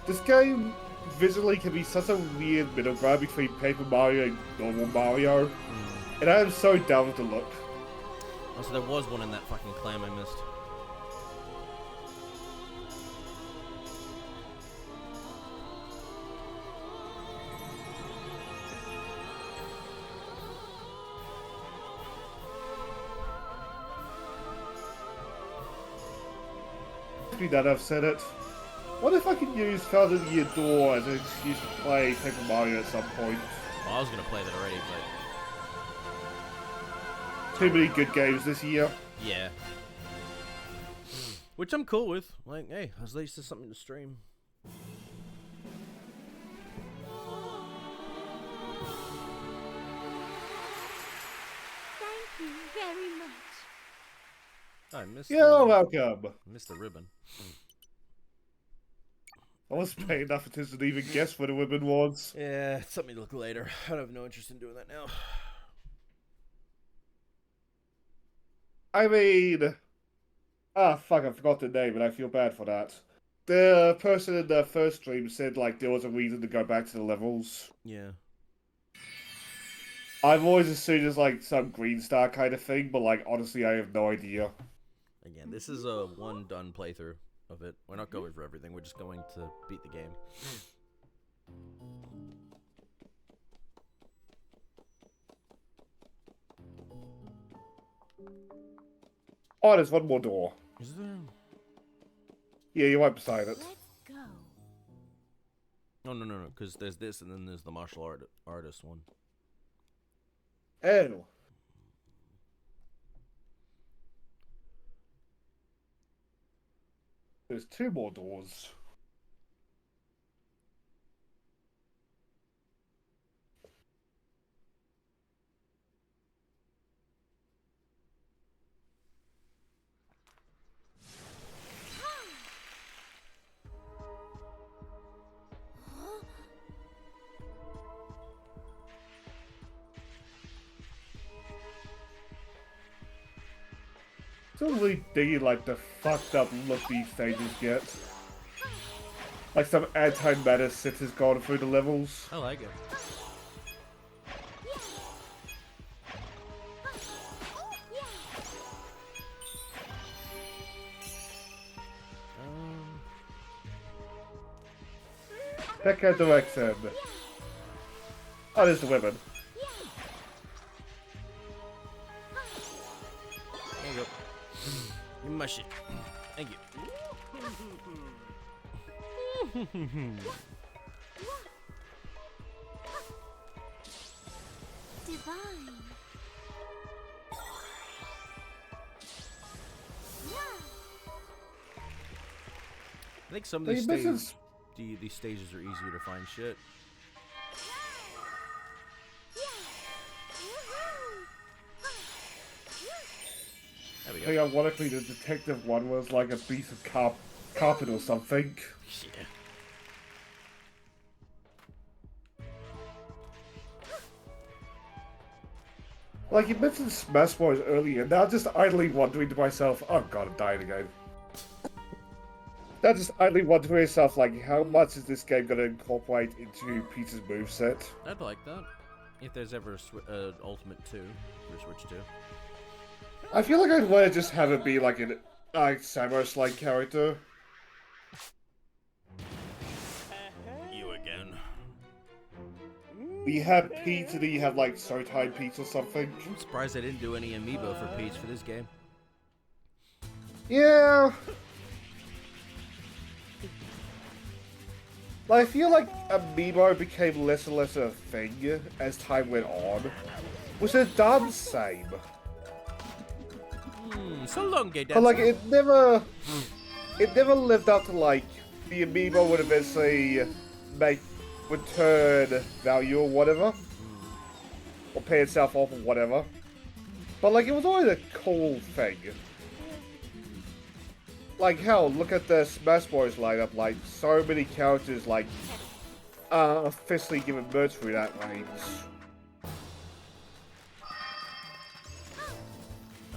This game visually can be such a weird middle ground between Paper Mario and normal Mario. And I am so down with the look. Also, there was one in that fucking clam I missed. That I've said it. What if I could use Thousand Year Door as an excuse to play Paper Mario at some point? Well, I was gonna play that already, but... Too many good games this year. Yeah. Which I'm cool with. Like, hey, at least there's something to stream. Thank you very much. I missed You're welcome. Missed the ribbon. I wasn't paying enough attention to even guess what a ribbon was. Yeah, it's something to look later. I don't have no interest in doing that now. I mean... Ah, fuck, I forgot the name, and I feel bad for that. The person in the first stream said, like, there was a reason to go back to the levels. Yeah. I've always assumed it's like some Green Star kind of thing, but like honestly, I have no idea. Again, this is a one done playthrough of it. We're not going for everything. We're just going to beat the game. Oh, there's one more door. Is there? Yeah, you're right beside it. Let's go. No. Because there's this, and then there's the martial artist one. Oh. There's two more doors. Still really digging like the fucked up look these stages get. Like some anti-meta Sith has gone through the levels. I like it. That guy directs him. Oh, there's the women. There you go. Give me my shit. Thank you. Divine. I think some of these This stages, is- these stages are easier to find shit. There we I think go. ironically the detective one was like a piece of carpet or something. Yeah. Like you mentioned Smash Bros earlier, now just idly wondering to myself, oh god, I'm dying again. Now just idly wondering to myself, like, how much is this game going to incorporate into Peter's moveset? I'd like that. If there's ever a Ultimate 2 for Switch 2. I feel like I'd want to just have it be like an Samus-like character. You again. You have Pete and then you have like Showtime Pete or something. I'm surprised I didn't do any amiibo for Peach for this game. Yeah. Like, I feel like Amiibo became less and less a thing as time went on. Which is damn same. So long, gay But like it never lived up to like the Amiibo would eventually make return value or whatever. Or pay itself off or whatever. But like it was always a cool thing. Like hell, look at the Smash Bros lineup, like so many characters like officially given merch through that range.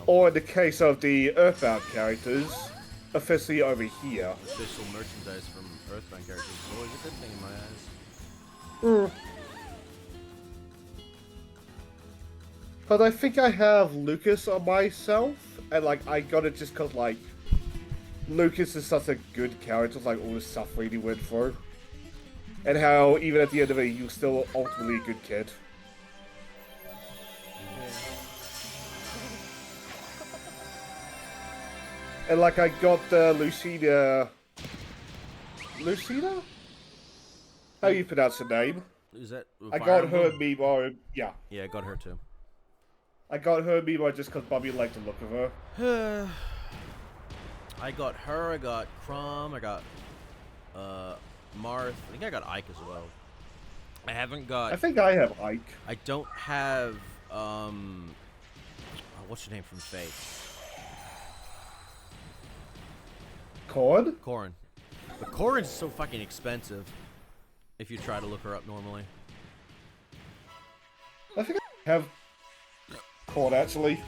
Or in the case of the Earthbound characters, officially over here. Official merchandise from Earthbound characters is always a good thing in my eyes. But I think I have Lucas on myself, and like I got it just cause like Lucas is such a good character, like all the suffering he went through. And how even at the end of it, he was still ultimately a good kid. And like I got Lucina... Lucina? How you pronounce her name? Is that? I Fire got her Emblem? amiibo, yeah. Yeah, I got her too. I got her amiibo just because Bobby liked the look of her. I got her, I got Crom, I got Marth. I think I got Ike as well. I haven't got. I think I have Ike. I don't have what's her name from Fate? Corn? Corrin. But Corrin's so fucking expensive if you try to look her up normally. I think I have Corn actually.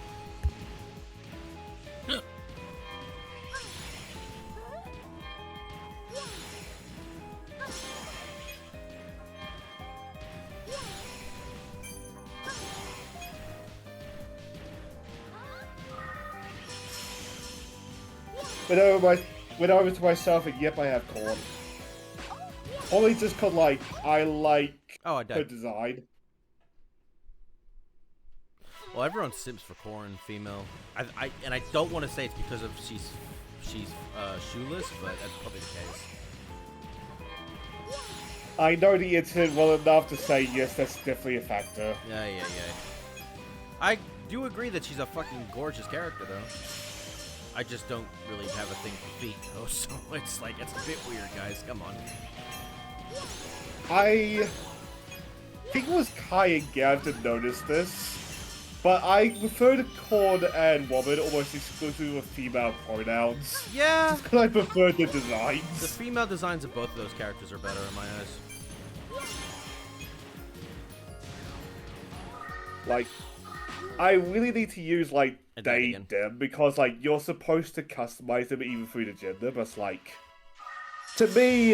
went over to myself and yep, I have corn. Only just cause like I like Oh, I her died. design. Well, everyone simps for Corn, female. And I don't want to say it's because of she's shoeless, but that's probably the case. I know the incident well enough to say yes, that's definitely a factor. Yeah. I do agree that she's a fucking gorgeous character, though. I just don't really have a thing for feet, though, so it's like, it's a bit weird, guys. Come on. I think it was Kai and Gav to notice this, but I refer to Corn and Woman almost exclusively with female pronouns. Yeah. Just because I prefer the The designs. female designs of both of those characters are better in my eyes. Like, I really need to use, like, I died they, again. them, because, like, you're supposed to customize them even through the gender, but it's like, to me,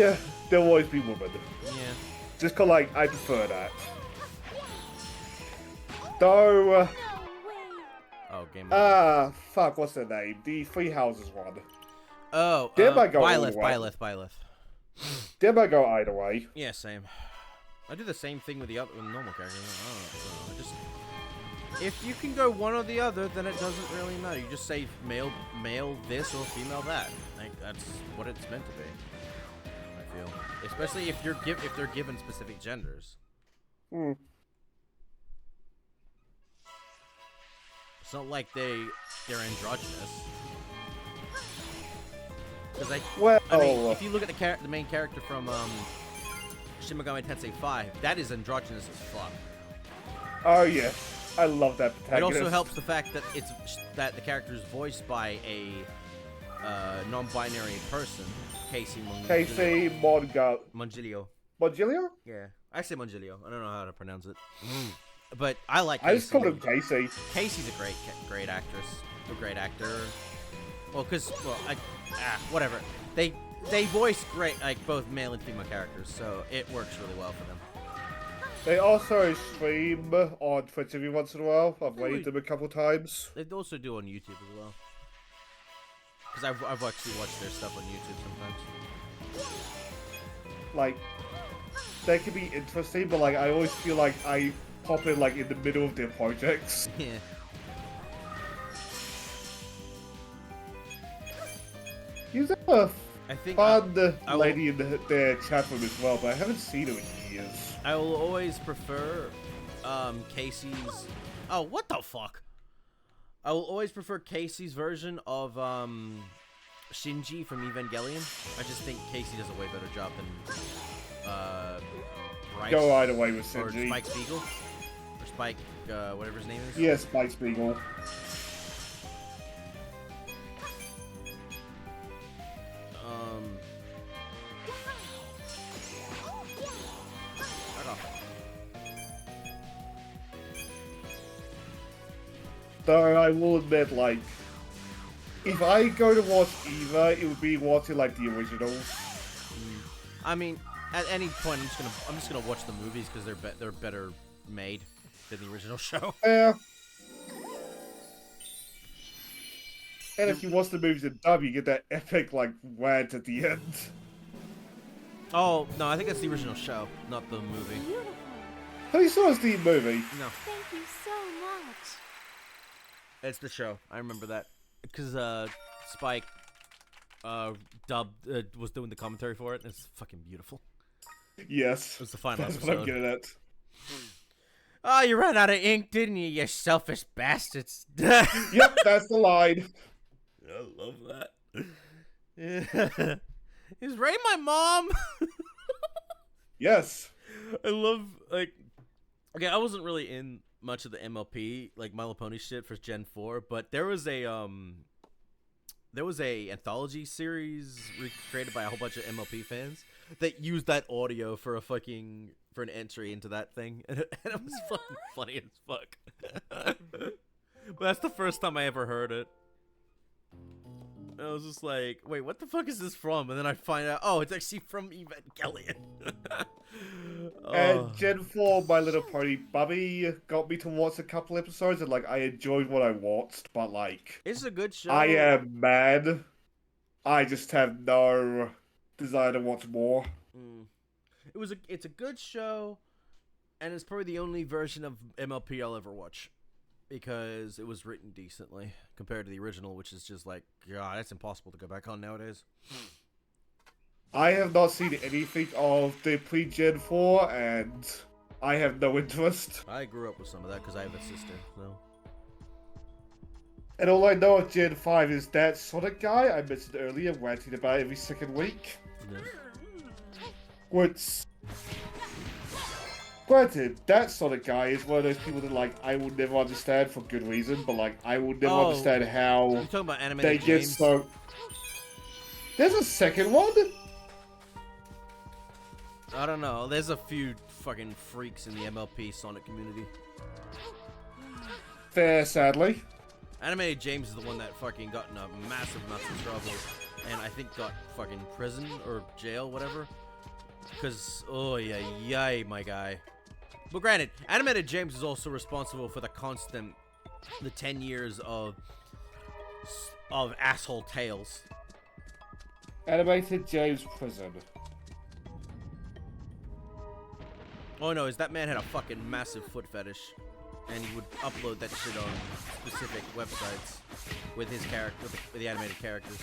they'll always be women. Yeah. Just because, like, I prefer that. Though, Oh, game over. fuck, what's their name? The Three Houses one. Oh, They might go all the way. Byleth. They might go either way. Yeah, same. I do the same thing with the other with normal characters. I don't know. Just if you can go one or the other, then it doesn't really matter. You just say male this or female that. Like that's what it's meant to be. I feel, especially if they're given specific genders. Hmm. It's not like they're androgynous. Because I mean, if you look at the main character from Shin Megami Tensei 5, that is androgynous as fuck. Oh yeah, I love that It protagonist. also helps the fact that that the character is voiced by a non-binary person, Casey Mongilio. Mongilio? Yeah, I say Mongilio. I don't know how to pronounce it, but I like. I just Casey. called him Casey. Casey's a great actress, a great actor. Well, whatever. They voice great, like both male and female characters, so it works really well for them. They also stream on Twitch every once in a while. I've rated them a couple times. They also do on YouTube as well. Because I've actually watched their stuff on YouTube sometimes. Like, they can be interesting, but like I always feel like I pop in like in the middle of their projects. Yeah. He's a I think fun I lady in their chat room as well, but I haven't seen her in years. I will always prefer Casey's. Oh, what the fuck! I will always prefer Casey's version of Shinji from Evangelion. I just think Casey does a way better job than Bryce. Go either way with Or Shinji. Spike Spiegel. Or Spike, whatever his name is. Yeah, Spike Spiegel. Right off. Though I will admit, like, if I go to watch either, it would be watching like the originals. I mean, at any point, I'm just gonna watch the movies because they're better made than the original show. Yeah. And if you watch the movies in dub, you get that epic like rant at the end. Oh no, I think that's the original show, not the movie. Beautiful. Have you saw the movie? No, Thank you so much. it's the show. I remember that because Spike was doing the commentary for it. It's fucking beautiful. Yes. It was the final That's episode. what I'm getting at. Oh, you ran out of ink, didn't you, you selfish bastards? Yep, that's the line. I love that. Yeah. Is Ray my mom? Yes. I love, like, okay, I wasn't really in much of the MLP, like My Little Pony shit for Gen 4, but there was a anthology series created by a whole bunch of MLP fans that used that audio for an entry into that thing, and it was fucking funny as fuck. But that's the first time I ever heard it. I was just like, wait, what the fuck is this from? And then I find out, oh, it's actually from Evangelion. And Gen 4, My Little Pony, Bubby got me to watch a couple episodes, and like I enjoyed what I watched, but like It's a good show. I am mad I just have no desire to watch more. It's a good show, and it's probably the only version of MLP I'll ever watch because it was written decently compared to the original, which is just like, God, it's impossible to go back on nowadays. I have not seen anything of the pre-Gen 4, and I have no interest. I grew up with some of that because I have a sister. So. And all I know of Gen 5 is that Sonic guy I mentioned earlier, ranting about every second week. Yeah. Which, granted, that Sonic guy is one of those people that, like, I will never understand for good reason, but, like, I will never understand how You're talking about they animated get James? so... There's a second one? I don't know. There's a few fucking freaks in the MLP Sonic community. Fair, sadly. Animated James is the one that fucking got in a massive amounts of trouble, and I think got fucking prison or jail, whatever. Because, oh yeah, yay, my guy. But granted, Animated James is also responsible for the 10 years of asshole tales. Animated James Prison. Oh no, is that man had a fucking massive foot fetish, and he would upload that shit on specific websites with his character, with the animated characters.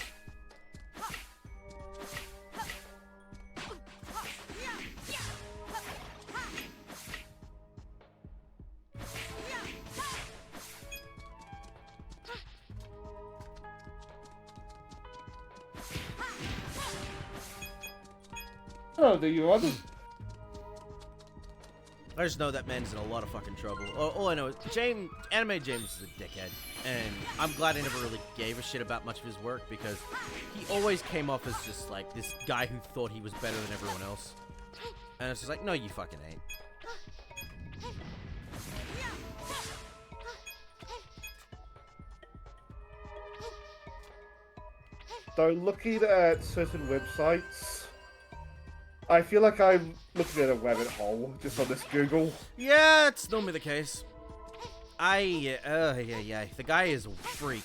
Oh, do you want it? I just know that man's in a lot of fucking trouble. All I know is Animated James is a dickhead, and I'm glad I never really gave a shit about much of his work because he always came off as just like this guy who thought he was better than everyone else. And it's just like, no, you fucking ain't. So looking at certain websites, I feel like I'm looking at a rabbit hole just on this Google. Yeah, it's normally the case. Yeah. The guy is a freak.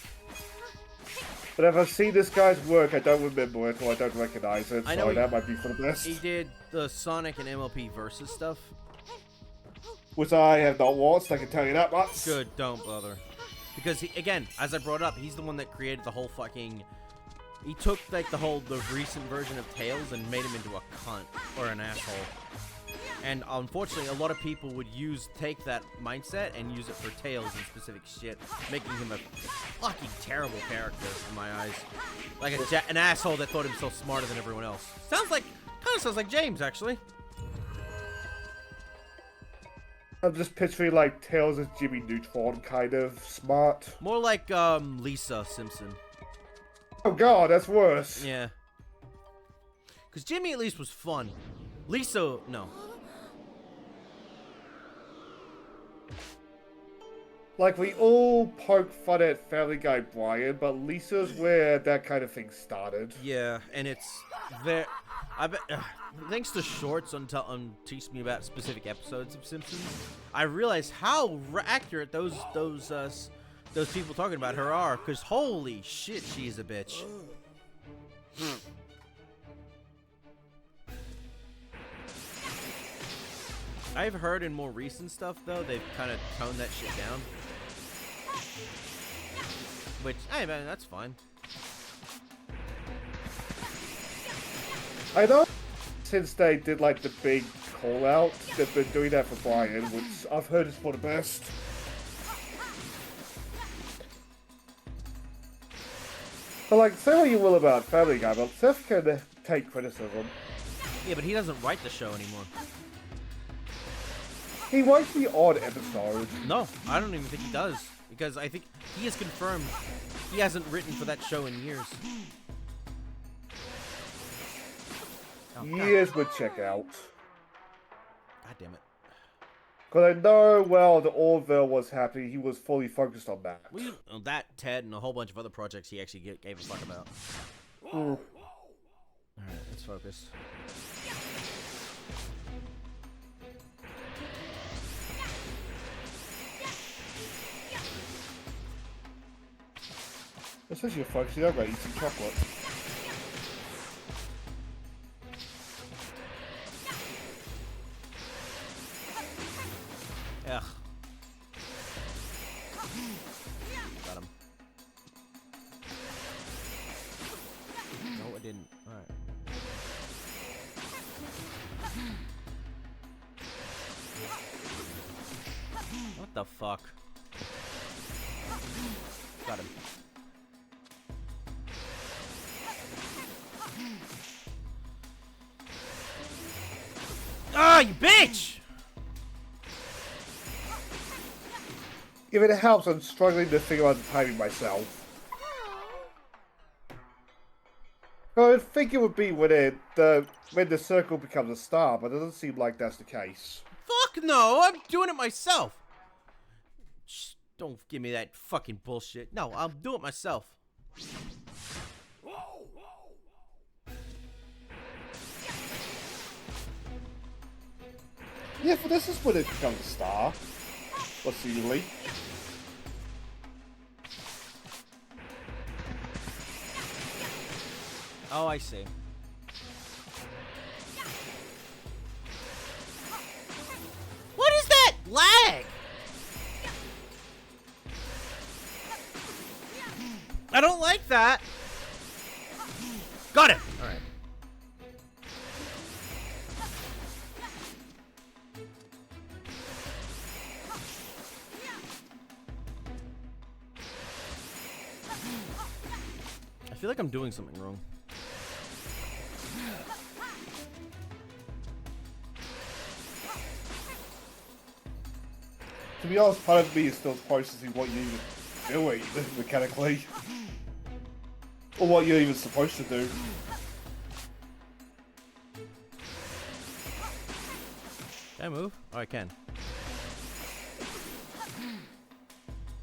But if I've seen this guy's work, I don't remember it or I don't recognize it, I know so that might be for the best. He did the Sonic and MLP Versus stuff. Which I have not watched, I can tell you that much. Good, don't bother. Because, again, as I brought up, he's the one that created the whole fucking... He took, like, the recent version of Tails and made him into a cunt, or an asshole. And, unfortunately, a lot of people would take that mindset and use it for Tails and specific shit, making him a fucking terrible character in my eyes. Like an asshole that thought himself smarter than everyone else. Kind of sounds like James, actually. I'm just picturing, like, Tails as Jimmy Neutron, kind of smart. More like, Lisa Simpson. Oh god, that's worse. Yeah. Because Jimmy at least was fun. Lisa, no. Like, we all poke fun at Family Guy Brian, but Lisa's where that kind of thing started. Yeah, and it's very... I bet... thanks to shorts on teaching me about specific episodes of Simpsons, I realized how accurate those people talking about her are, because holy shit, she's a bitch. I've heard in more recent stuff, though, they've kind of toned that shit down. Which, hey man, that's fine. I know since they did, like, the big call-out, they've been doing that for Brian, which I've heard is for the best. But, like, say what you will about Family Guy, but Seth can take criticism. Yeah, but he doesn't write the show anymore. He writes the odd episode. No, I don't even think he does. Because I think he has confirmed he hasn't written for that show in years. Oh, Years would check out. God damn it. Because I know, well, the Orville was happy, he was fully focused on that. That, Ted, and a whole bunch of other projects he actually gave a fuck about. Mm. Alright, let's focus. Especially if focusing on eating chocolate. didn't. Alright. What the fuck? Got him. Ah, you bitch! If it helps, I'm struggling to figure out the timing myself. I would think it would be when the circle becomes a star, but it doesn't seem like that's the case. Fuck no, I'm doing it myself. Shh, don't give me that fucking bullshit. No, I'll do it myself. Yeah, but this is when it becomes a star. What's usually? Oh, I see. What is that lag? I don't like that. Got it. All right. I feel like I'm doing something wrong. To be honest, part of me is still processing what you're even doing mechanically. Or what you're even supposed to do. Can I move? Oh, I can.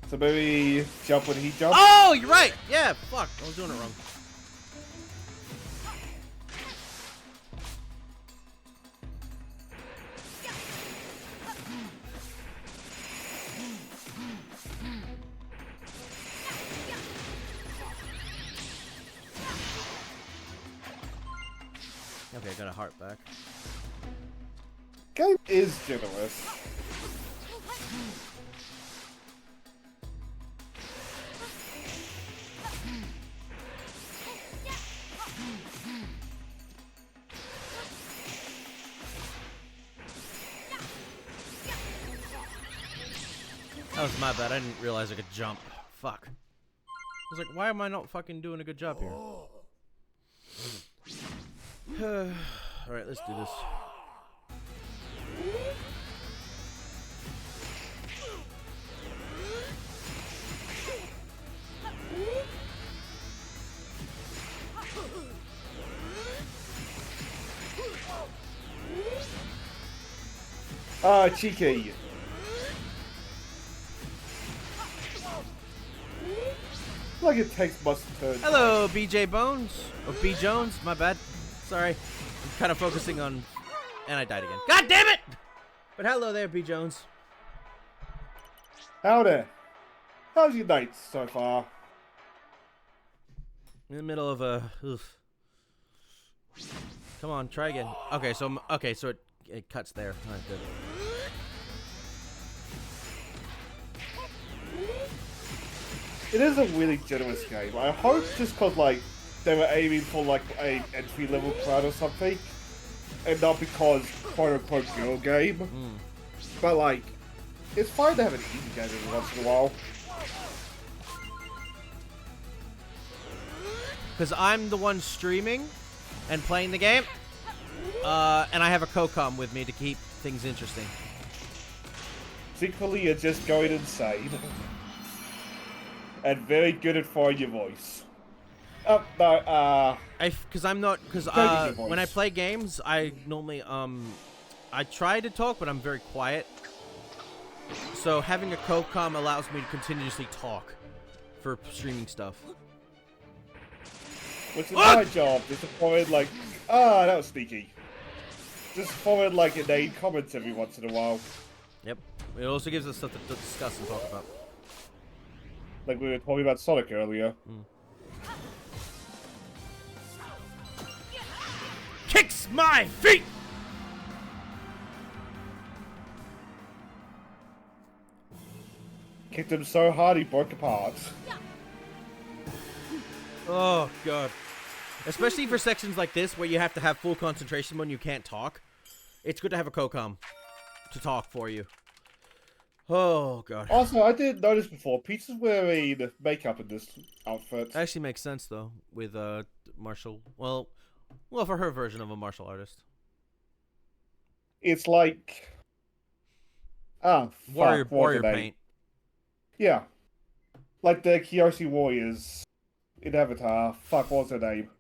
So maybe jump when he jumps? Oh, you're right! Yeah, fuck. I was doing it wrong. Okay, I got a heart back. Game is generous. That was my bad. I didn't realize I could jump. Fuck. I was like, why am I not fucking doing a good job here? Alright, let's do this. Ah, cheeky. Like it takes much to turn. Hello, BJ Bones. Or B Jones, my bad. Sorry. I'm kind of focusing on... And I died again. God damn it! But hello there, B Jones. Howdy. How's your night so far? In the middle of a... Oof. Come on, try again. Okay, so it cuts there. Alright, good. It is a really generous game. I hope just cause like they were aiming for like a entry level crowd or something, and not because quote unquote girl game. But like, it's fine to have an easy game every once in a while. Because I'm the one streaming and playing the game, and I have a co-com with me to keep things interesting. Secretly, you're just going insane. And very good at finding your voice. Oh, no, Because I'm not, because when I play games, I normally, I try to talk, but I'm very quiet. So having a co-com allows me to continuously talk for streaming stuff. Which is my job, just to forward like, that was sneaky. Just forward like inane comments every once in a while. Yep. It also gives us stuff to discuss and talk about. Like we were talking about Sonic earlier. Kicks my feet! Kicked him so hard he broke apart. Oh, God. Especially for sections like this where you have to have full concentration when you can't talk. It's good to have a Kokam to talk for you. Oh, God. Also, I didn't notice before, Peach is wearing makeup in this outfit. Actually makes sense, though, with martial... Well, for her version of a martial artist. It's like... Warrior paint. Yeah. Like the Kyoshi Warriors in Avatar. Fuck, what's her name?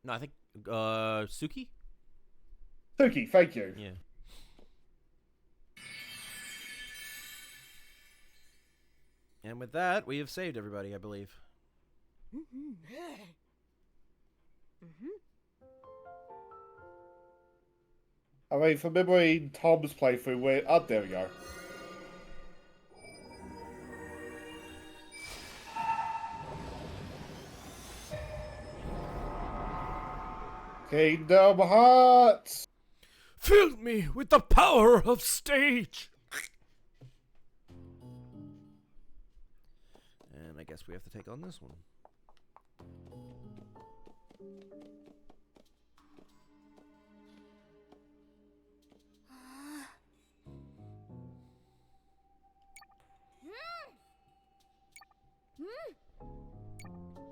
No, I think, Suki? Suki, thank you. Yeah. And with that, we have saved everybody, I believe. I mean, from memory, Tom's playthrough, where... Oh, there we go. Kingdom Hearts! Fill me with the power of stage! And I guess we have to take on this one.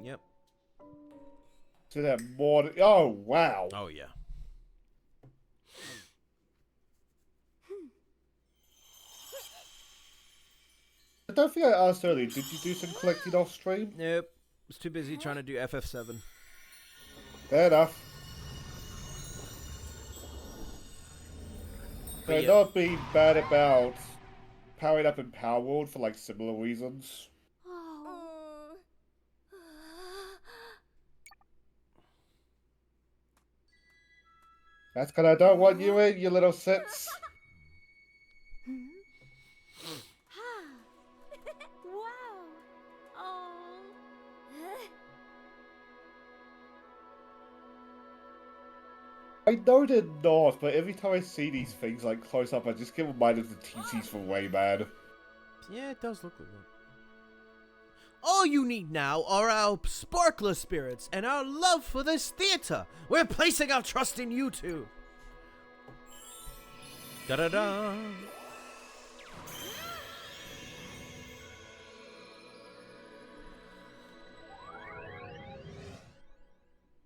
Yep. So that more... Oh, wow. Oh, yeah. I don't think I asked earlier, did you do some collecting off stream? Nope. Was too busy trying to do FF7. Fair enough. But So yeah. not being bad about powering up in Power World for like similar reasons. That's because I don't want you in, you little sits. Wow. Oh. I know they're not, but every time I see these things like close up, I just get reminded of the TCs from way bad. Yeah, it does look like that. All you need now are our sparkler spirits and our love for this theater. We're placing our trust in you two. Da-da-da.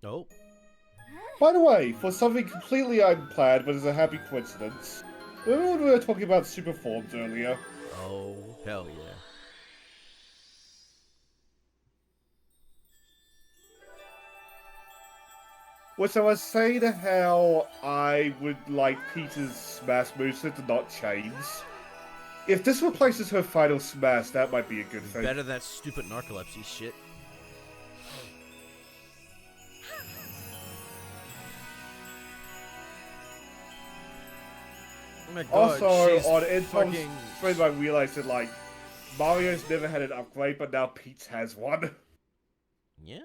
Oh. By the way, for something completely unplanned but is a happy coincidence, remember when we were talking about super forms earlier? Oh, hell yeah. Which I was saying how I would like Peter's smash moveset to not change. If this replaces her final smash, that might be a good thing. Better than that stupid narcolepsy shit. Oh my god, Also, she's on Info's fucking... stream, I realized that, like, Mario's never had an upgrade, but now Peach has one. Yeah?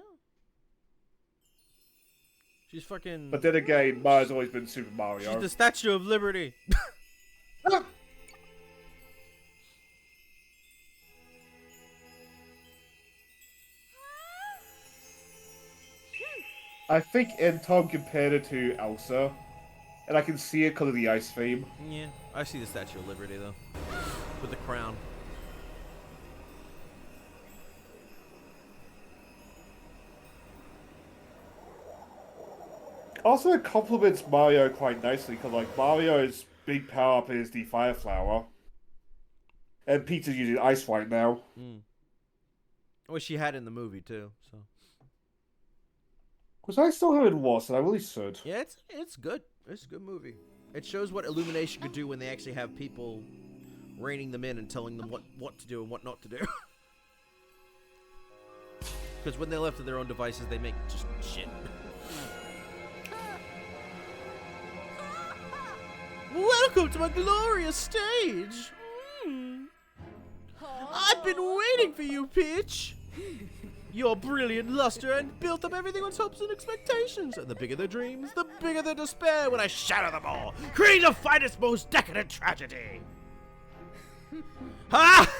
She's fucking... But then again, Mario's always been Super Mario. She's the Statue of Liberty. I think Tom compared it to Elsa, and I can see it because of the ice theme. Yeah, I see the Statue of Liberty, though. With the crown. Also, it complements Mario quite nicely, because, like, Mario's big power-up is the Fire Flower. And Peach is using Ice right now. Mm. Well, she had in the movie, too, so... Because I still haven't watched it, I really should. Yeah, it's good. It's a good movie. It shows what Illumination could do when they actually have people reining them in and telling them what to do and what not to do. Because when they're left to their own devices, they make just shit. Welcome to my glorious stage! I've been waiting for you, Peach! Your brilliant luster and built up everything on hopes and expectations. And the bigger the dreams, the bigger the despair when I shatter them all. Create the finest, most decadent tragedy. Ha!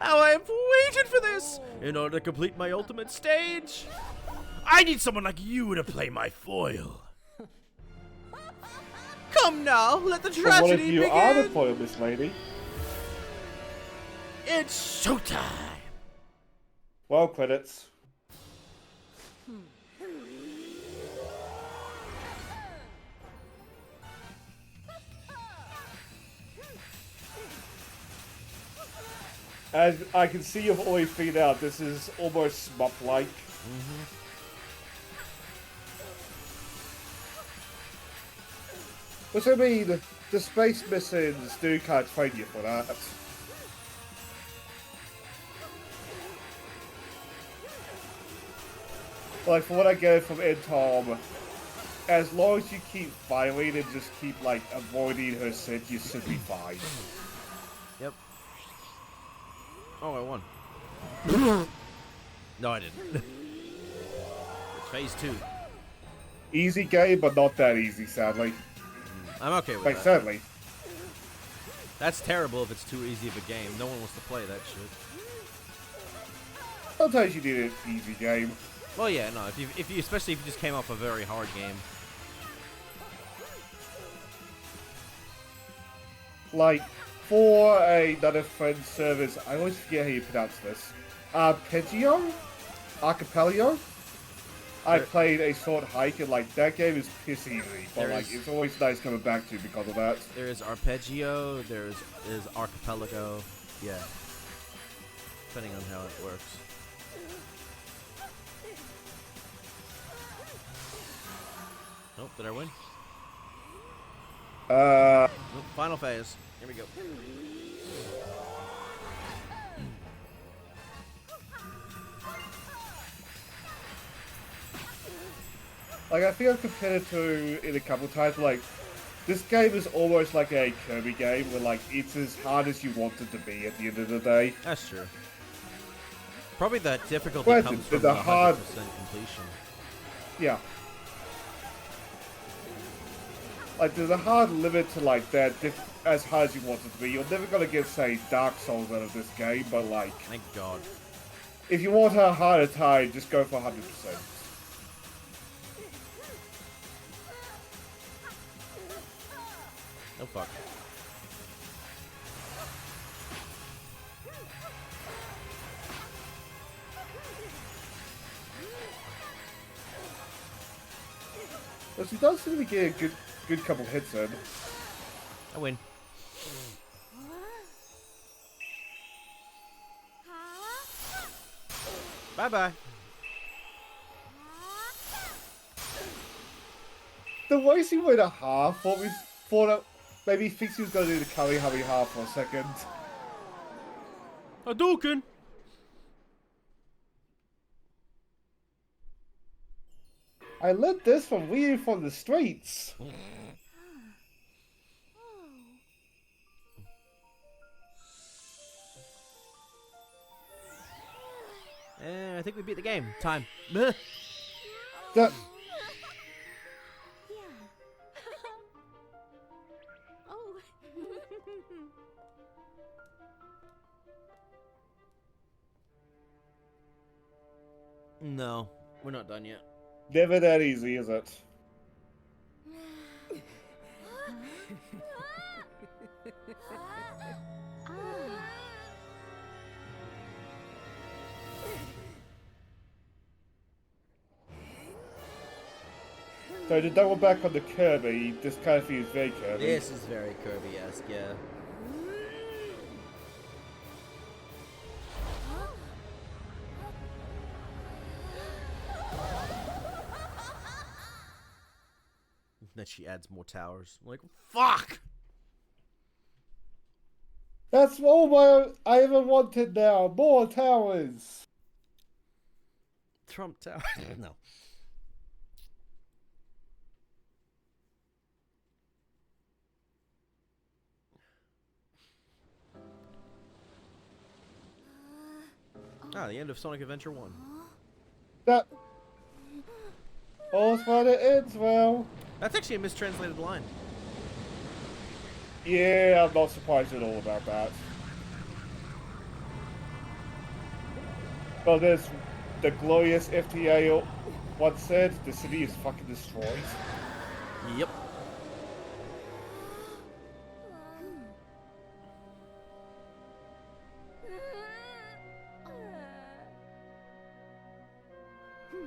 How I have waited for this in order to complete my ultimate stage. I need someone like you to play my foil. Come now, let the But what if tragedy you begin. are the foil, Miss Lady? It's showtime. Well, credits. As I can see, you've already figured out this is almost Smup-like. Which I mean, the space missions do kind of train you for that. Like, from what I get from Tom, as long as you keep firing and just keep, like, avoiding her scent, you should be fine. Yep. Oh, I won. No, I didn't. It's phase 2. Easy game, but not that easy, sadly. I'm okay with Like, that. sadly. That's terrible if it's too easy of a game. No one wants to play that shit. Sometimes you need an easy game. Well, yeah, no. If you especially if you just came off a very hard game. Like, for another friend service, I always forget how you pronounce this. Arpeggio? Archipelago? I played a short hike, and like, that game is piss easy, but like, it's always nice coming back to because of that. There is arpeggio. There's archipelago. Yeah. Depending on how it works. Nope, did I win? Nope, final phase. Here we go. Like, I think I've compared it to it a couple times, like, this game is almost like a Kirby game, where like, it's as hard as you want it to be at the end of the day. That's true. Probably the difficulty Granted, comes from the the hard- 100% completion. Yeah. Like, there's a hard limit to, like, that, as hard as you want it to be. You're never gonna get, say, Dark Souls out of this game, but, like, Thank God. if you want a harder time, just go for 100%. Oh fuck. But she does seem to get a good couple hits in. I win. Bye bye. The way she went a half, thought that maybe thinks he was gonna do the Kali Hurry half for a second. Hadouken. I learned this from reading from the streets. I think we beat the game. Time. That, Yeah. Oh. No, we're not done yet. never that easy, is it? So to double back on the Kirby, this kind of feels very Kirby. This is very Kirby-esque, yeah. Then she adds more towers. I'm like, fuck! That's all I ever wanted now. More towers. Trump Tower. No. Ah, the end of Sonic Adventure 1. That. All's fine it ends well. That's actually a mistranslated line. Yeah, I'm not surprised at all about that. Well, there's the glorious FTA once said, the city is fucking destroyed. Yep.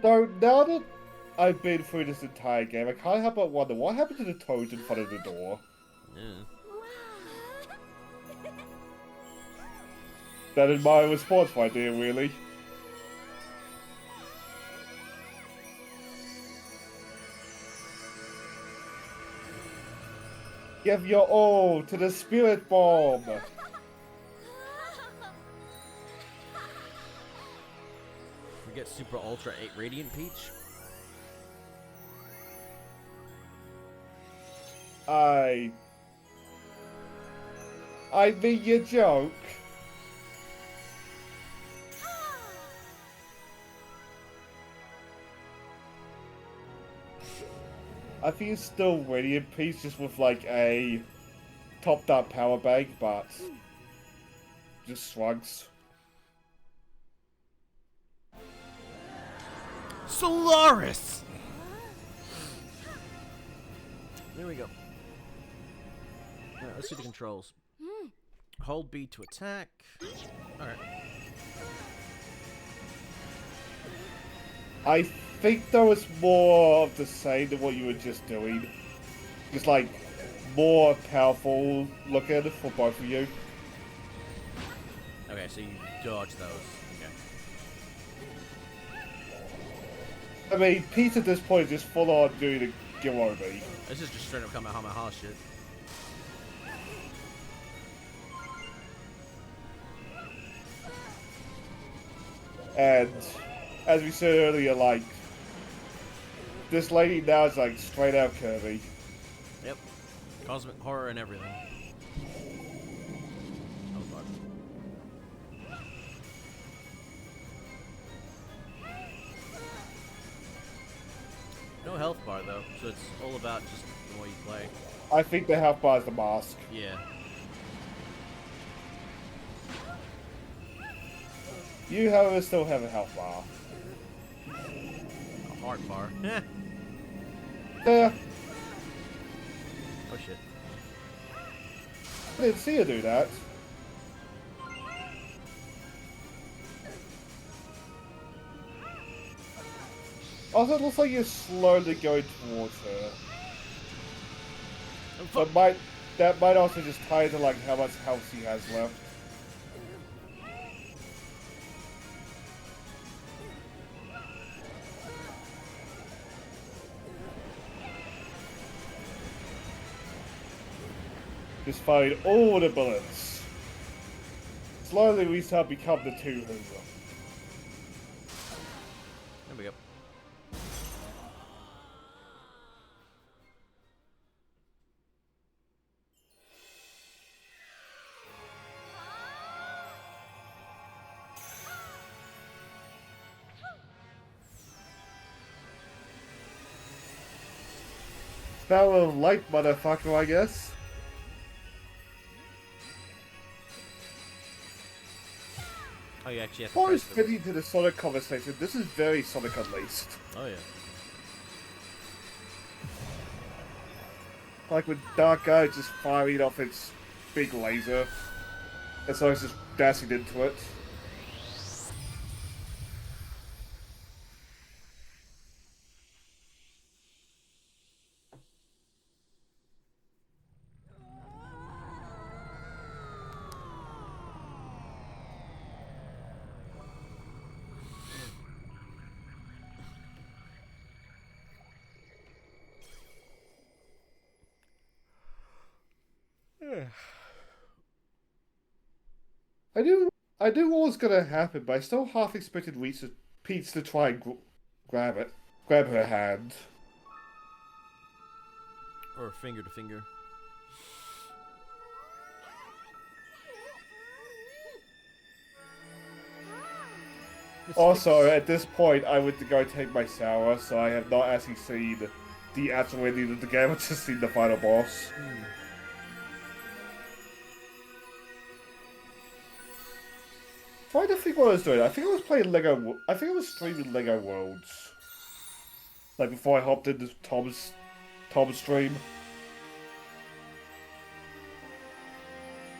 So now that I've been through this entire game, I can't help but wonder what happened to the toads in front of the door. Yeah. That is my response, my dear, really. Give your all to the spirit bomb. We get Super Ultra 8 Radiant Peach. I mean your joke. I think it's still Radiant Peach, just with like a topped-up power bank, but just shrugs. Solaris! There we go. Alright, let's see the controls. Hold B to attack. Alright. I think that was more of the same than what you were just doing. Just like more powerful looking for both of you. Okay, so you dodge those. Okay. I mean, Pete at this point is just full on doing the Girobi. This is just straight up Kamehameha shit. And as we said earlier, like, this lady now is like straight out Kirby. Yep. Cosmic horror and everything. Oh fuck. No health bar though, so it's all about just the way you play. I think the health bar is the mask. Yeah. You, however, still have a health bar. A heart bar. Yeah, Oh shit. I didn't see her do that. Also, it looks like you're slowly going towards her. Oh, fuck. That might also just tie into like how much health she has left. Just find all the bullets. Slowly we start become the two Hoover. There we go. Spell of light, motherfucker, I guess. Oh, you actually have to Always press them. fitting to the Sonic conversation, this is very Sonic Unleashed. Oh yeah. Like with Dark Eye just firing off its big laser. And so it's just dashing into it. I knew what was gonna happen, but I still half expected Peach to try and grab her hand. Or finger to finger. Also, at this point, I went to go take my shower, so I have not actually seen the actual ending of the game. I've just seen the final boss. trying to think what I was doing. I think I was playing Lego. I think I was streaming Lego Worlds. Like before I hopped into Tom's stream.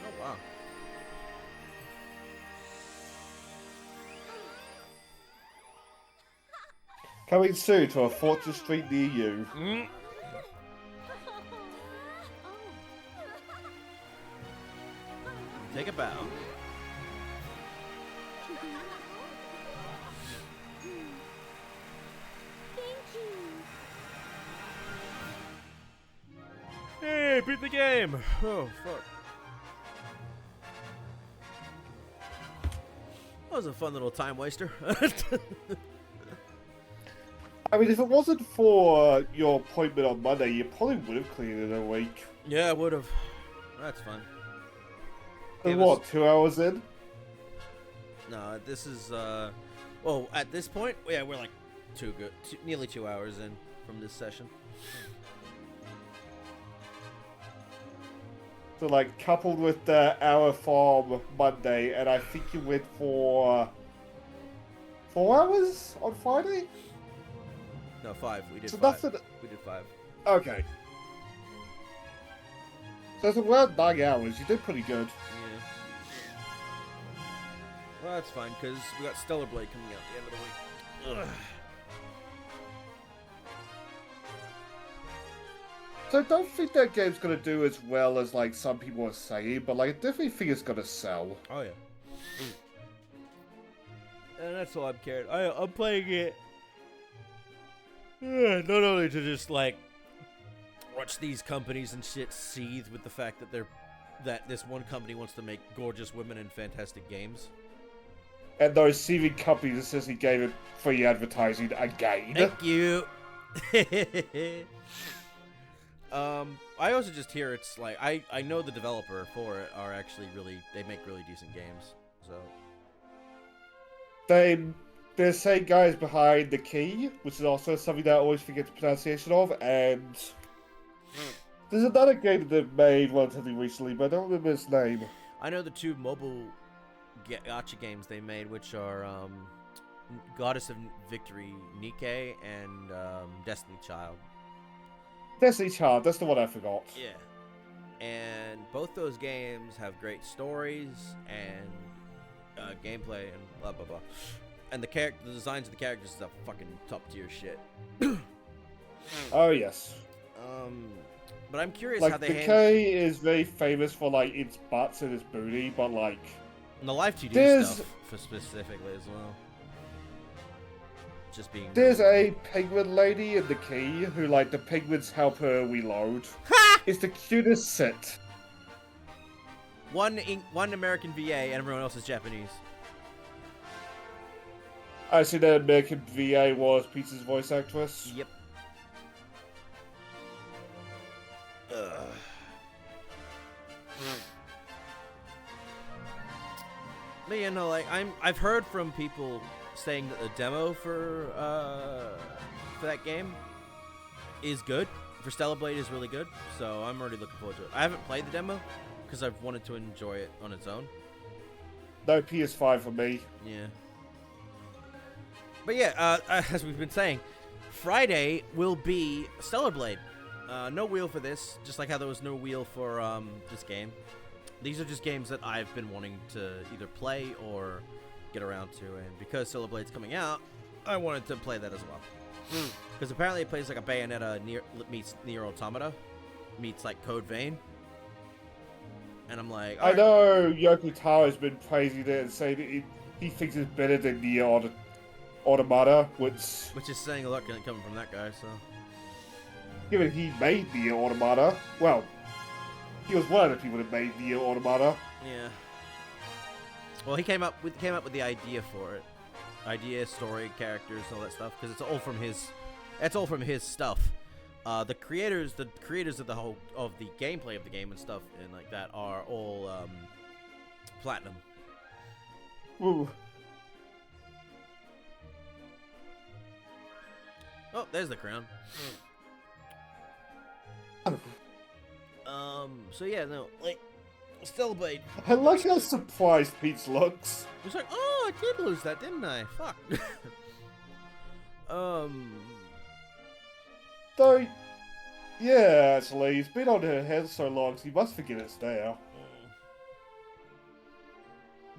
Oh wow. Coming soon to a Fortress Street near you. Mm. Take a bow. Thank you. Hey, beat the game! Oh, fuck. That was a fun little time waster. I mean, if it wasn't for your appointment on Monday, you probably would have cleared it in a week. Yeah, I would have. That's fun. And what, 2 hours in? No, this is, well, at this point, yeah, we're like nearly 2 hours in from this session. So, like, coupled with the hour from Monday, and I think you went for 4 hours on Friday? No, 5. We did So 5. that's We did 5. Okay. So it's around 9 hours. You did pretty good. Yeah. Well, that's fine, because we got Stellar Blade coming out at the end of the week. Ugh. So I don't think that game's gonna do as well as like some people are saying, but like I definitely think it's gonna sell. Oh, yeah. And that's all I'm caring. I'm playing it not only to just, like, watch these companies and shit seethe with the fact that this one company wants to make gorgeous women in fantastic games. And those CV companies essentially gave it free advertising again. Thank you. I also just hear it's like I know the developer for it are actually they make really decent games. So They're the same guys behind The Key, which is also something that I always forget the pronunciation of, and there's another game that they've made relatively recently, but I don't remember its name. I know the two mobile gacha games they made, which are Goddess of Victory Nikke and Destiny Child. Destiny Child, that's the one I forgot. Yeah. And both those games have great stories and gameplay and blah blah blah. And the designs of the characters is a fucking top tier shit. Oh yes. But I'm curious Like how they Decay is very famous for like its butts and its booty, but like and the live 2D there's- stuff for specifically as well. Just being there's a penguin lady in The Key who like the penguins help her reload. It's the cutest sit. one American VA and everyone else is Japanese. I see that American VA was Peter's voice actress. Yep. Ugh. But you know, like I've heard from people saying that the demo for that game is good. For Stellar Blade is really good, so I'm already looking forward to it. I haven't played the demo because I've wanted to enjoy it on its own. No PS5 for me. Yeah. But yeah, as we've been saying, Friday will be Stellar Blade. No wheel for this, just like how there was no wheel for this game. These are just games that I've been wanting to either play or get around to, and because Stellar Blade's coming out, I wanted to play that as well. Because apparently it plays like a Bayonetta meets Nier Automata, meets like Code Vein. And I'm like, I know Yoko Taro has been praising it and saying that he thinks it's better than Nier Automata, which is saying a lot coming from that guy, so. given he made Nier Automata, well, he was one of the people that made Nier Automata. Yeah. Well, he came up with the idea for it, story, characters, all that stuff, because it's all from his. That's all from his stuff. The creators of the gameplay of the game and stuff and like that are all platinum. Ooh. Oh, there's the crown. So yeah, no, like Still Blade. I like how surprised Peach looks. It's like, oh, I did lose that, didn't I? Fuck. Though, yeah, actually, it's been on her head so long, so you must forget it's there.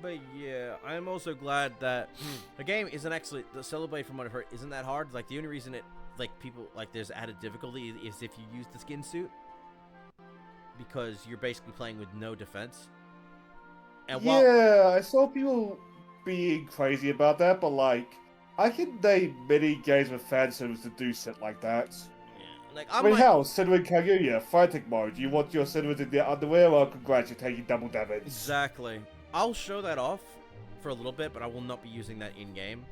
But yeah, I'm also glad that the game isn't actually, the Celebrate from what I've heard isn't that hard. Like, the only reason it, like, people, like, there's added difficulty is if you use the skin suit. Because you're basically playing with no defense. And Yeah, I saw people being crazy about that, but like, I can name many games with fan service that do shit like that. Like, I mean, hell, Senua Kaguya, fighting mode. You want your Senuas in their underwear? Well, congrats, you're taking double damage. Exactly. I'll show that off for a little bit, but I will not be using that in-game.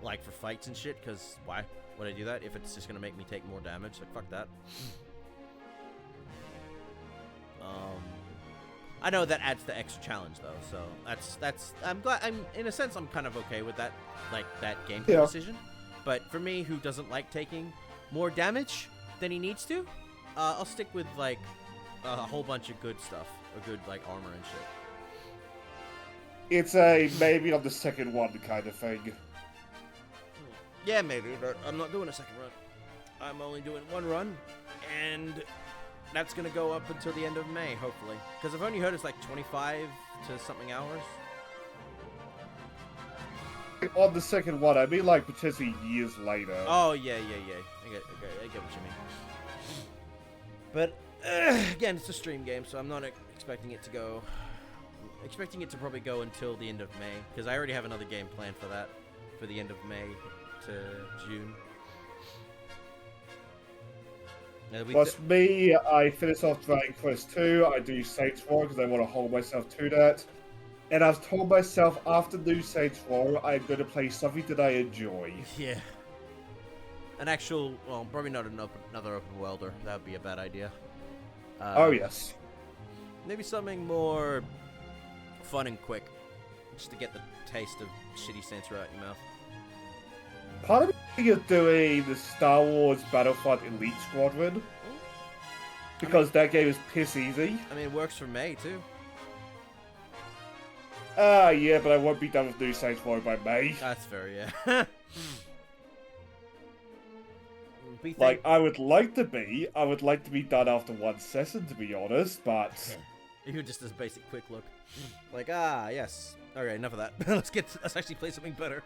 Like, for fights and shit, because why would I do that if it's just going to make me take more damage? Like, fuck that. I know that adds the extra challenge, though, so that's, I'm glad, in a sense, I'm kind of okay with that, like, that gameplay decision. But for me, who doesn't like taking more damage than he needs to, I'll stick with, like, a whole bunch of good stuff, a good, like, armor and shit. It's a maybe on the second one kind of thing. Yeah, maybe, but I'm not doing a second run. I'm only doing one run, and that's going to go up until the end of May, hopefully. Because I've only heard it's like 25 to something hours. On the second one, I mean like potentially years later. Oh, yeah. I get what you mean. But, again, it's a stream game, so I'm not expecting it to go... expecting it to probably go until the end of May. Because I already have another game planned for that. For the end of May to June. Plus me, I finish off Dragon Quest 2, I do Saints Row because I want to hold myself to that. And I've told myself after New Saints Row, I'm going to play something that I enjoy. Yeah. An actual, well, probably not another open worlder. That would be a bad idea. Oh, yes. Maybe something more fun and quick. Just to get the taste of shitty Saints Row out your mouth. Part of me is doing the Star Wars Battlefront Elite Squadron. Because that game is piss easy. I mean, it works for May, too. Yeah, but I won't be done with New Saints Row by May. That's fair, yeah. Like, I would like to be done after one session, to be honest, but... Even just this basic quick look. Like, yes. Okay, enough of that. Let's actually play something better.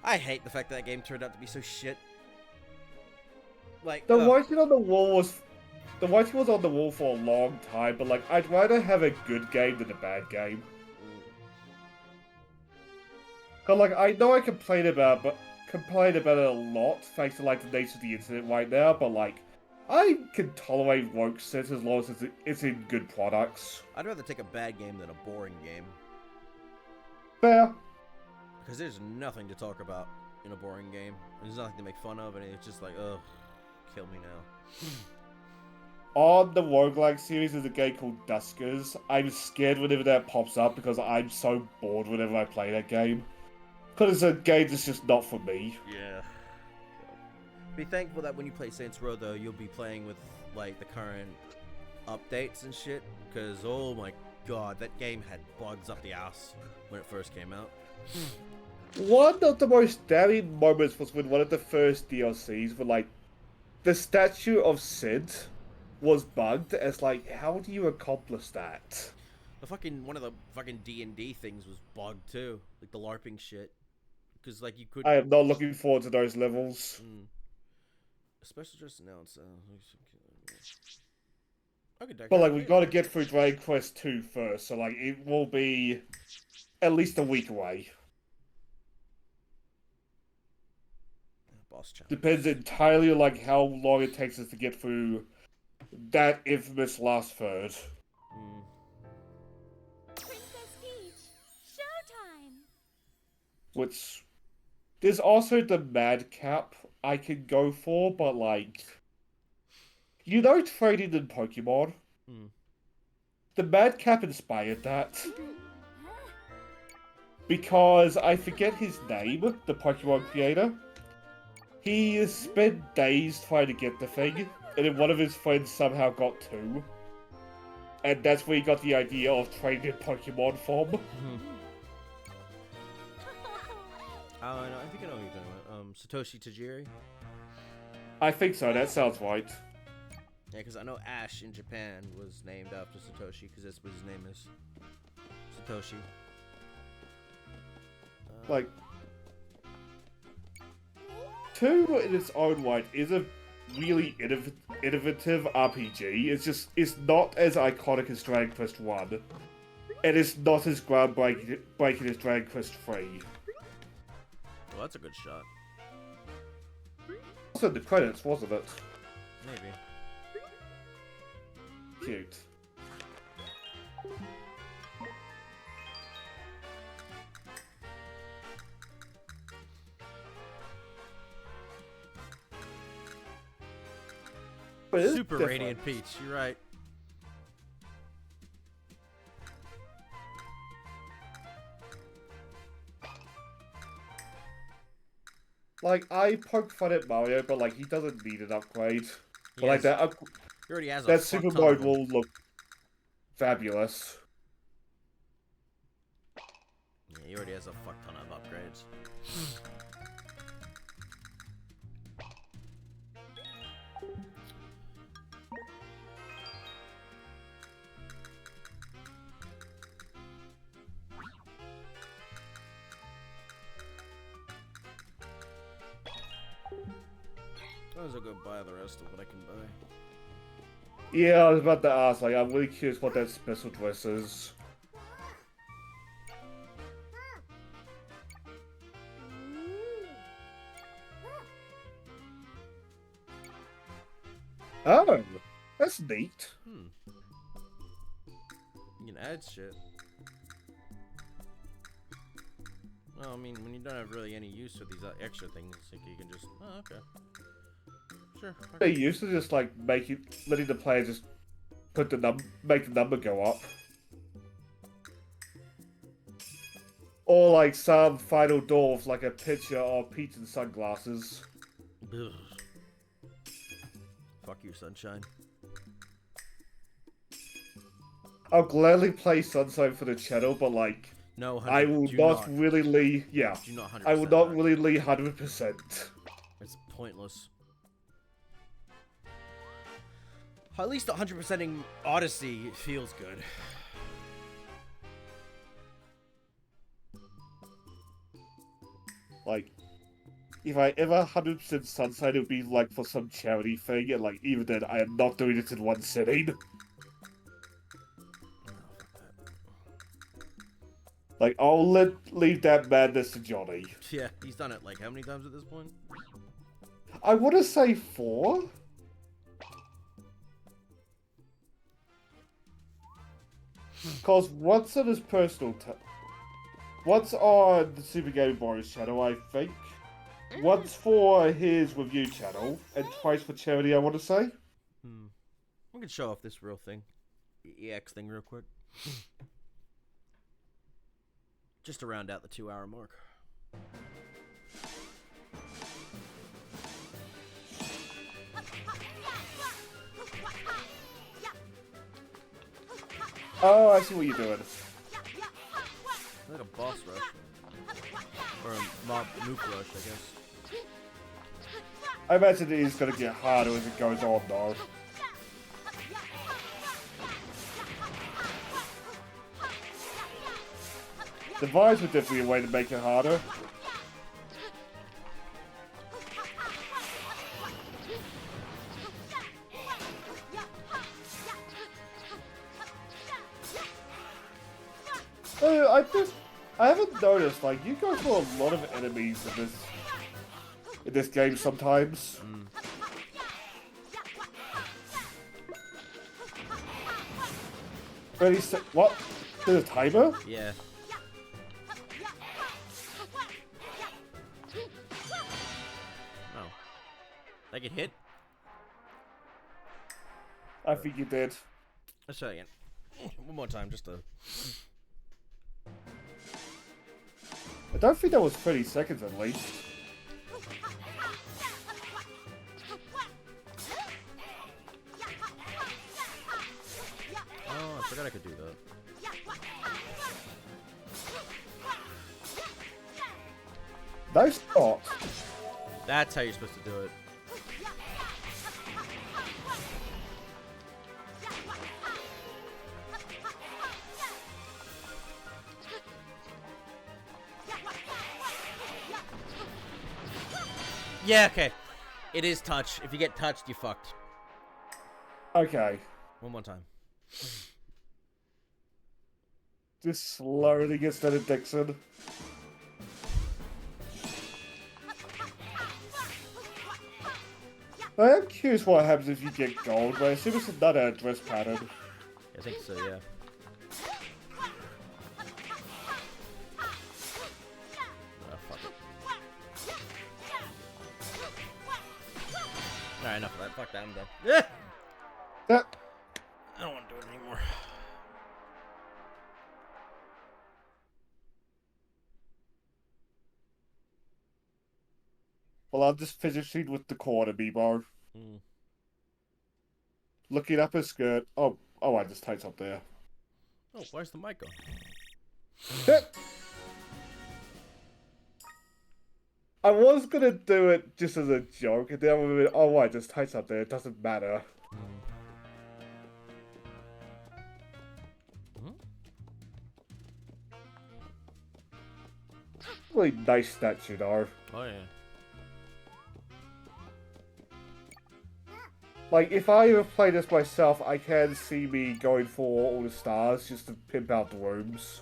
I hate the fact that game turned out to be so shit. Like, the writing on the wall was on the wall for a long time, but like, I'd rather have a good game than a bad game. Cause like, I know I complain about it a lot thanks to like the nature of the internet right now, but like, I can tolerate woke sense as long as it's in good products. I'd rather take a bad game than a boring game. Fair. Because there's nothing to talk about in a boring game. There's nothing to make fun of, and it's just like, ugh, kill me now. On the roguelike series, there's a game called Duskers. I'm scared whenever that pops up because I'm so bored whenever I play that game. Because it's a game that's just not for me. Yeah. Be thankful that when you play Saints Row, though, you'll be playing with, like, the current updates and shit. Because, oh my god, that game had bugs up the ass when it first came out. One of the most damning moments was when one of the first DLCs were like, the statue of Sid was bugged. It's like, how do you accomplish that? One of the fucking D&D things was bugged too, like the LARPing shit. Because like you could. I am not looking forward to those levels. Especially just announced. But like, we got to get through Dragon Quest 2 first, so like, it will be at least a week away. Boss challenge. Depends entirely on like how long it takes us to get through that infamous last third. Princess Peach, Showtime. Which there's also the madcap I can go for, but like, you know, trading in Pokemon. The madcap inspired that. Because I forget his name, the Pokemon creator. He spent days trying to get the thing, and then one of his friends somehow got 2. And that's where he got the idea of training in Pokemon form. Oh, I know. I think I know what you're talking about. Satoshi Tajiri. I think so. That sounds right. Yeah, because I know Ash in Japan was named after Satoshi, because that's what his name is. Satoshi. Like, 2 in its own right is a really innovative RPG. It's not as iconic as Dragon Quest 1. And it's not as groundbreaking as Dragon Quest 3. Well, that's a good shot. Also, the credits, wasn't it? Maybe. Cute. But it's Super different. Radiant Peach, you're right. Like, I poke fun at Mario, but like, he doesn't need an upgrade. But like, He that already has a that fuck super ton mode of them. will look fabulous. Yeah, he already has a fuck ton of upgrades. I was gonna buy the rest of what I can buy. Yeah, I was about to ask, like, I'm really curious what that special dress is. Oh, that's neat. You can add shit. Well, I mean, when you don't have really any use for these extra things, like you can just, oh, okay. Sure. They used to just like letting the player just make the number go up, or like some final dwarves, like a picture of Pete in sunglasses. Ugh. Fuck you, Sunshine. I'll gladly play Sunshine for the channel, but like, No, I will not willingly. Yeah, do not 100% I will not that. willingly 100%. It's pointless. At least 100%ing Odyssey feels good. Like, if I ever 100% Sunshine, it would be like for some charity thing, and like even then, I am not doing it in one sitting. Like, I'll leave that madness to Johnny. Yeah, he's done it like how many times at this point? I want to say 4. Because once on his personal once on the Super Game Boy's channel, I think. Once for his review channel, and twice for charity, I want to say. We can show off this real thing. EX thing real quick. Just to round out the 2-hour mark. Oh, I see what you're doing. Like a boss rush. Or a mob nuke rush, I guess. I imagine it is going to get harder as it goes on, though. The vibes were definitely a way to make it harder. I haven't noticed, like, you go for a lot of enemies in this game sometimes. What? There's a timer? Yeah. Oh. I get hit? I think you did. Let's try again. One more time, just to... I don't think that was 30 seconds at least. Oh, I could do that. Nice spot. That's how you're supposed to do it. Yeah, okay. It is touch. If you get touched, you fucked. Okay. One more time. Just slowly gets to Dixon. I am curious what happens if you get gold, but I assume it's another address pattern. I think so, yeah. Oh, fuck it. Alright, enough of that. Fuck that, I'm done. Yeah! Yeah. I don't want to do it anymore. Well, I'm just finishing with the corner, Amiibo. Mm. Looking up her skirt. Oh, I just typed up there. Oh, where's the mic going? I was gonna do it just as a joke, and then I remembered, oh, I just typed up there. It doesn't matter. Really nice statue, though. Oh, yeah. Like, if I ever play this myself, I can see me going for all the stars just to pimp out the rooms.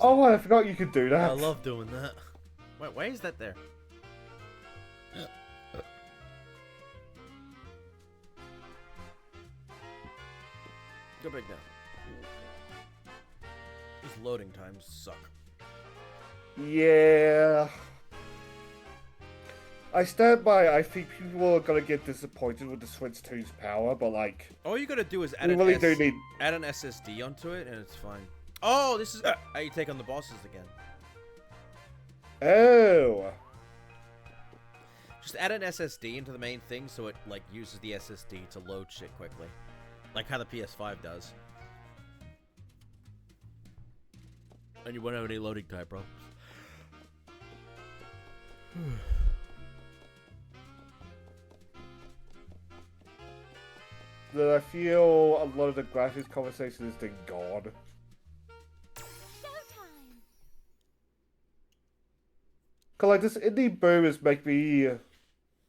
Oh, I forgot you could do that. I love doing that. Wait, why is that there? Go back down. These loading times suck. Yeah. I stand by, I think people are gonna get disappointed with the Switch 2's power, but like... All you gotta do is add, we really do need... add an SSD onto it and it's fine. Oh, this is how you take on the bosses again. Oh. Just add an SSD into the main thing so it like uses the SSD to load shit quickly. Like how the PS5 does. And you won't have any loading time problems. That I feel a lot of the graphics conversation has been gone. Showtime. Cause like this indie boomers make me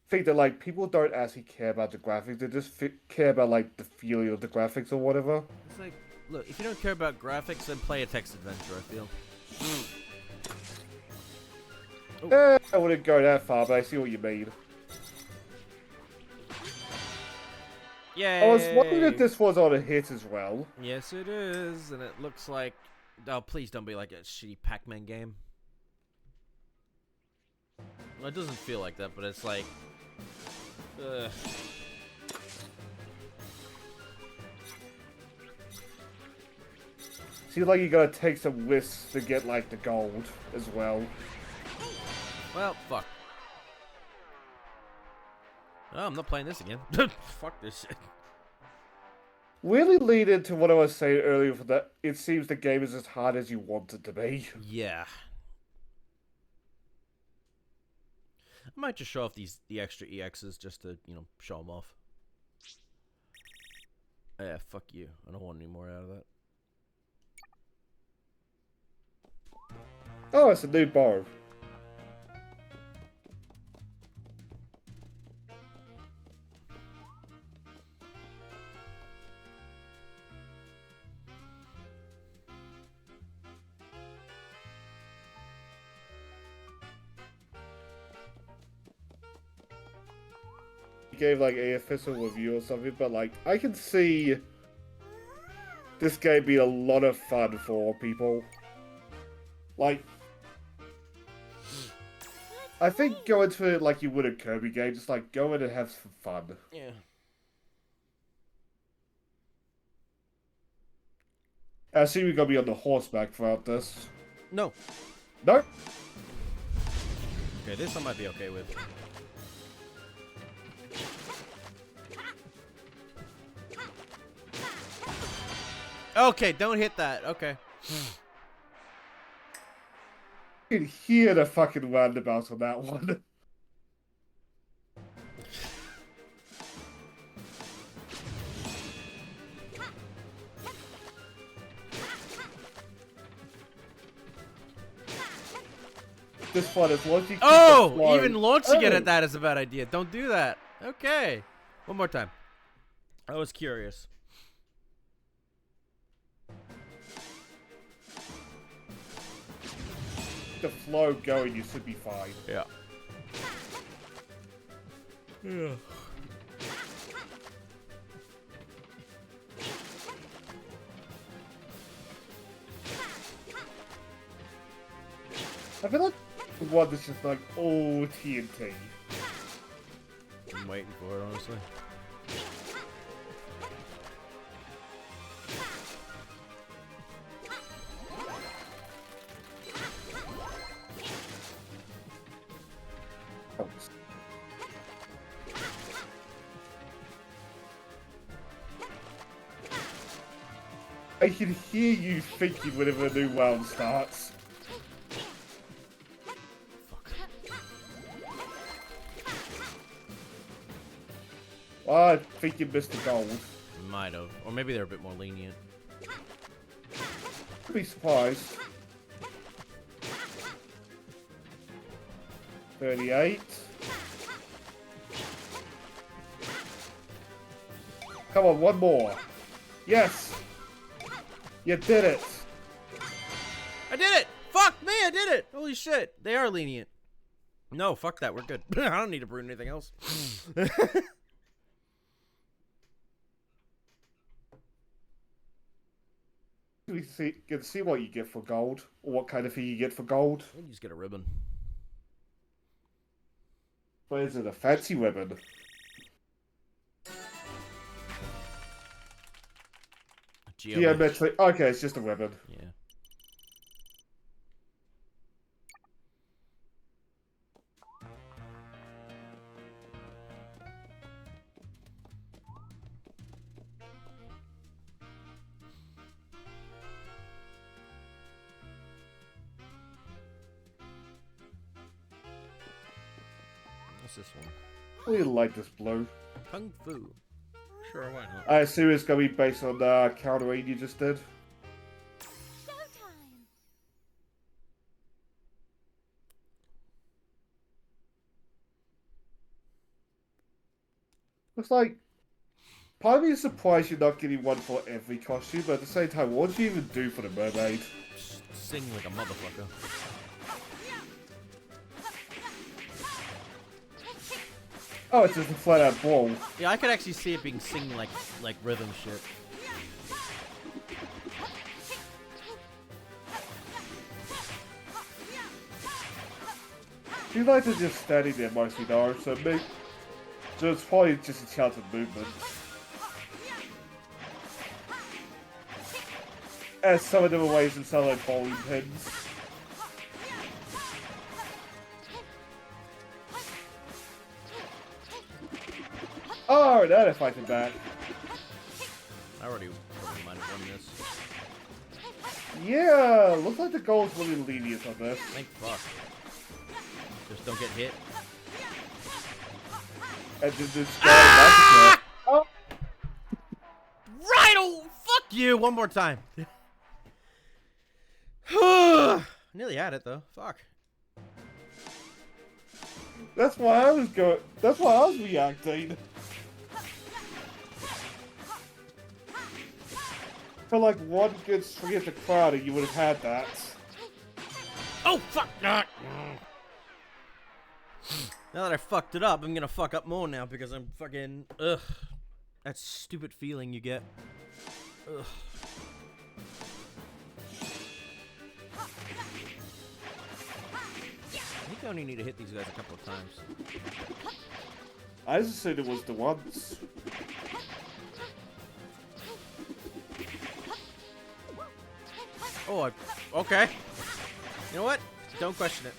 think that like people don't actually care about the graphics; they just care about like the feeling of the graphics or whatever. It's like, look, if you don't care about graphics, then play a text adventure. I feel. I wouldn't go that far, but I see what you mean. Yeah. I was wondering if this was on a hit as well. Yes, it is, and it looks like. Oh, please don't be like a shitty Pac-Man game. Well, it doesn't feel like that, but it's like. Seems like you gotta take some risks to get like the gold as well. Well, fuck. Oh, I'm not playing this again. Fuck this shit. Really lead into what I was saying earlier for that it seems the game is as hard as you want it to be. Yeah. I might just show off the extra EXs just to, you know, show them off. Yeah, fuck you. I don't want any more out of that. Oh, it's a new bar. Gave like a official review or something, but like I can see this game being a lot of fun for people. Like, I think go into it like you would a Kirby game, just like go in and have some fun. Yeah. I assume you're gonna be on the horseback throughout this. No. Nope. Okay, this I might be okay with. Okay, don't hit that. Okay. You can hear the fucking roundabout on that one. This one is once you keep the flow. Even launching it Oh. at that is a bad idea. Don't do that. Okay. One more time. I was curious. The flow going, you should be fine. Yeah. Yeah. I feel like the one that's just like all TNT. I'm waiting for it, honestly. I can hear you thinking whenever a new round starts. I think you missed the gold. Might have. Or maybe they're a bit more lenient. I'd be surprised. 38. Come on, one more. Yes! You did it! I did it! Fuck me, I did it! Holy shit, they are lenient. No, fuck that, we're good. I don't need to brew anything else. We can see what you get for gold, or what kind of thing you get for gold. You just get a ribbon. But is it a fancy ribbon? Geometric. Okay, it's just a ribbon. Yeah. What's this one? I really like this blue. Kung Fu. Sure, why not? I assume it's going to be based on the counter aid you just did. Showtime. Looks like... Part of me is surprised you're not getting one for every costume, but at the same time, what do you even do for the mermaid? Just sing like a motherfucker. Oh, it's just a flat-out ball. Yeah, I could actually see it being sing like rhythm shit. You like to just standing there mostly though, so it's probably just a chance of movement. As some of them are ways and some like bowling pins. Oh, now they're fighting back. I already might have done this. Yeah, looks like the goal's really lenient on this. Thank fuck. Just don't get hit. And then this guy Oh! Right! Oh, fuck you! One more time. Nearly had it though. Fuck. That's why I was going. That's why I was reacting. For like one good swing at the crowd, and you would have had that. Oh fuck! Not. Now that I fucked it up, I'm gonna fuck up more now because I'm fucking ugh. That stupid feeling you get. Ugh. I think I only need to hit these guys a couple of times. I just assumed it was the ones. Oh, okay. You know what? Don't question it.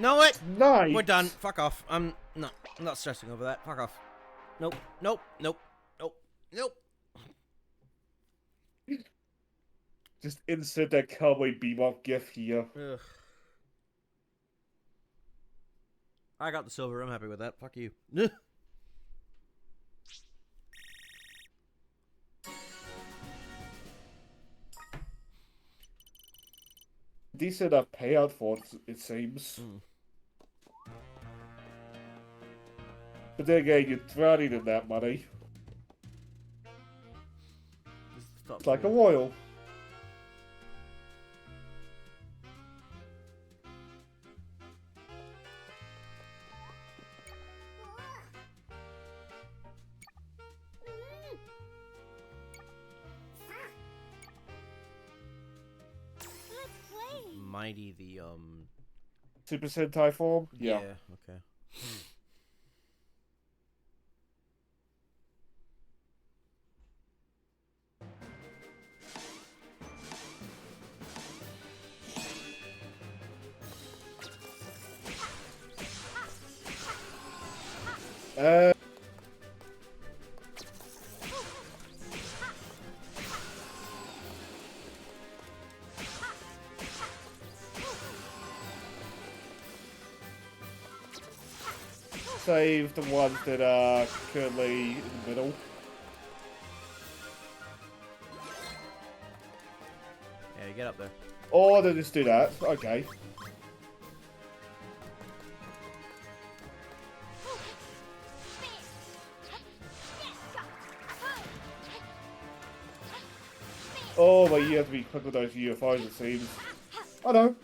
Know what? Nice. We're done. Fuck off. I'm not stressing over that. Fuck off. Nope. Nope. Nope. Nope. Nope. Just insert that Cowboy Bebop gif here. Ugh. I got the silver. I'm happy with that. Fuck you. Decent enough payout for it seems. But then again, you're drowning in that money. It's like a royal. Mighty the Super Sentai form? Yeah. Okay. Save the ones that are currently in the middle. Yeah, get up there. Or they just do that. Okay. Oh, but you have to be quick with those UFOs, it seems. I know.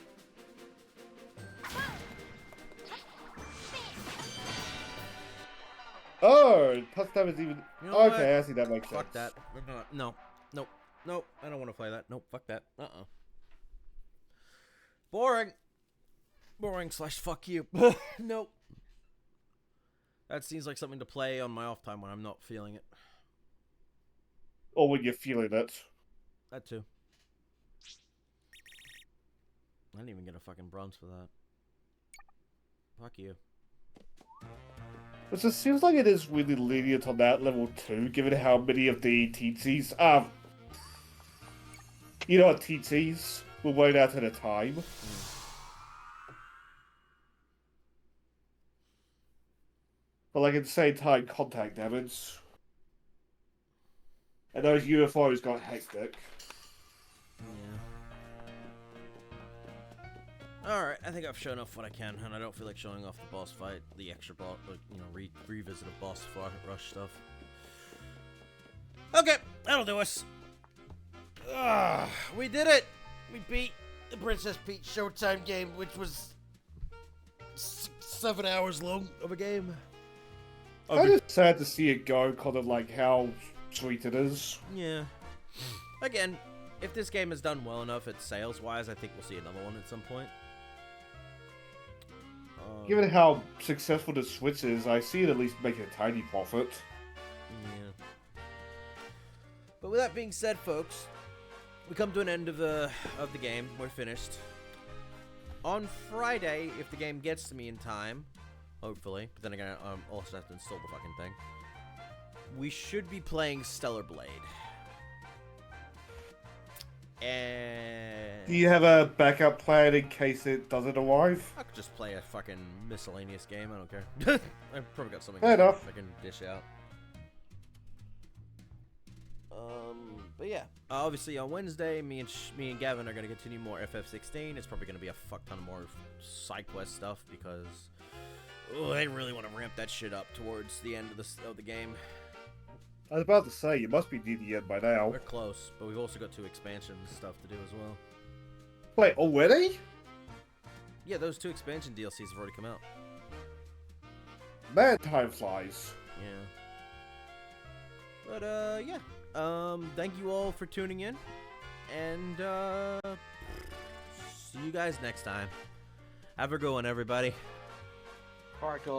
Oh, plus that was even... You know okay, what? I see that makes sense. Fuck that. No. Nope. Nope. I don't want to play that. Nope. Fuck that. Boring. Boring / fuck you. Nope. That seems like something to play on my off time when I'm not feeling it. Or when you're feeling it. That too. I didn't even get a fucking bronze for that. Fuck you. It just seems like it is really lenient on that level too, given how many of the TTs, you know what TTs were waiting out at a time. But like at the same time, contact damage. And those UFOs got hectic. Yeah. Alright, I think I've shown off what I can, and I don't feel like showing off the boss fight, the extra boss, like, you know, revisit a boss rush stuff. Okay, that'll do us. We did it! We beat the Princess Peach Showtime game, which was 7 hours long of a game. I'm just sad to see it go, kind of like how sweet it is. Yeah. Again, if this game is done well enough at sales-wise, I think we'll see another one at some point. Given how successful the Switch is, I see it at least making a tiny profit. Yeah. But with that being said, folks, we come to an end of the game. We're finished. On Friday, if the game gets to me in time, hopefully, but then again, I also have to install the fucking thing, we should be playing Stellar Blade. And Do you have a backup plan in case it doesn't arrive? I could just play a fucking miscellaneous game. I don't care. I've probably got something Fair enough. I can dish out. But yeah, obviously on Wednesday, me and Gavin are gonna continue more FF16. It's probably gonna be a fuck ton of more side quest stuff because they really want to ramp that shit up towards the end of the game. I was about to say, you must be near the end by now. We're close, but we've also got 2 expansion stuff to do as well. Wait, already? Yeah, those 2 expansion DLCs have already come out. Man, time flies. Yeah. But, yeah. Thank you all for tuning in. And, see you guys next time. Have a good one, everybody. Alright, cool.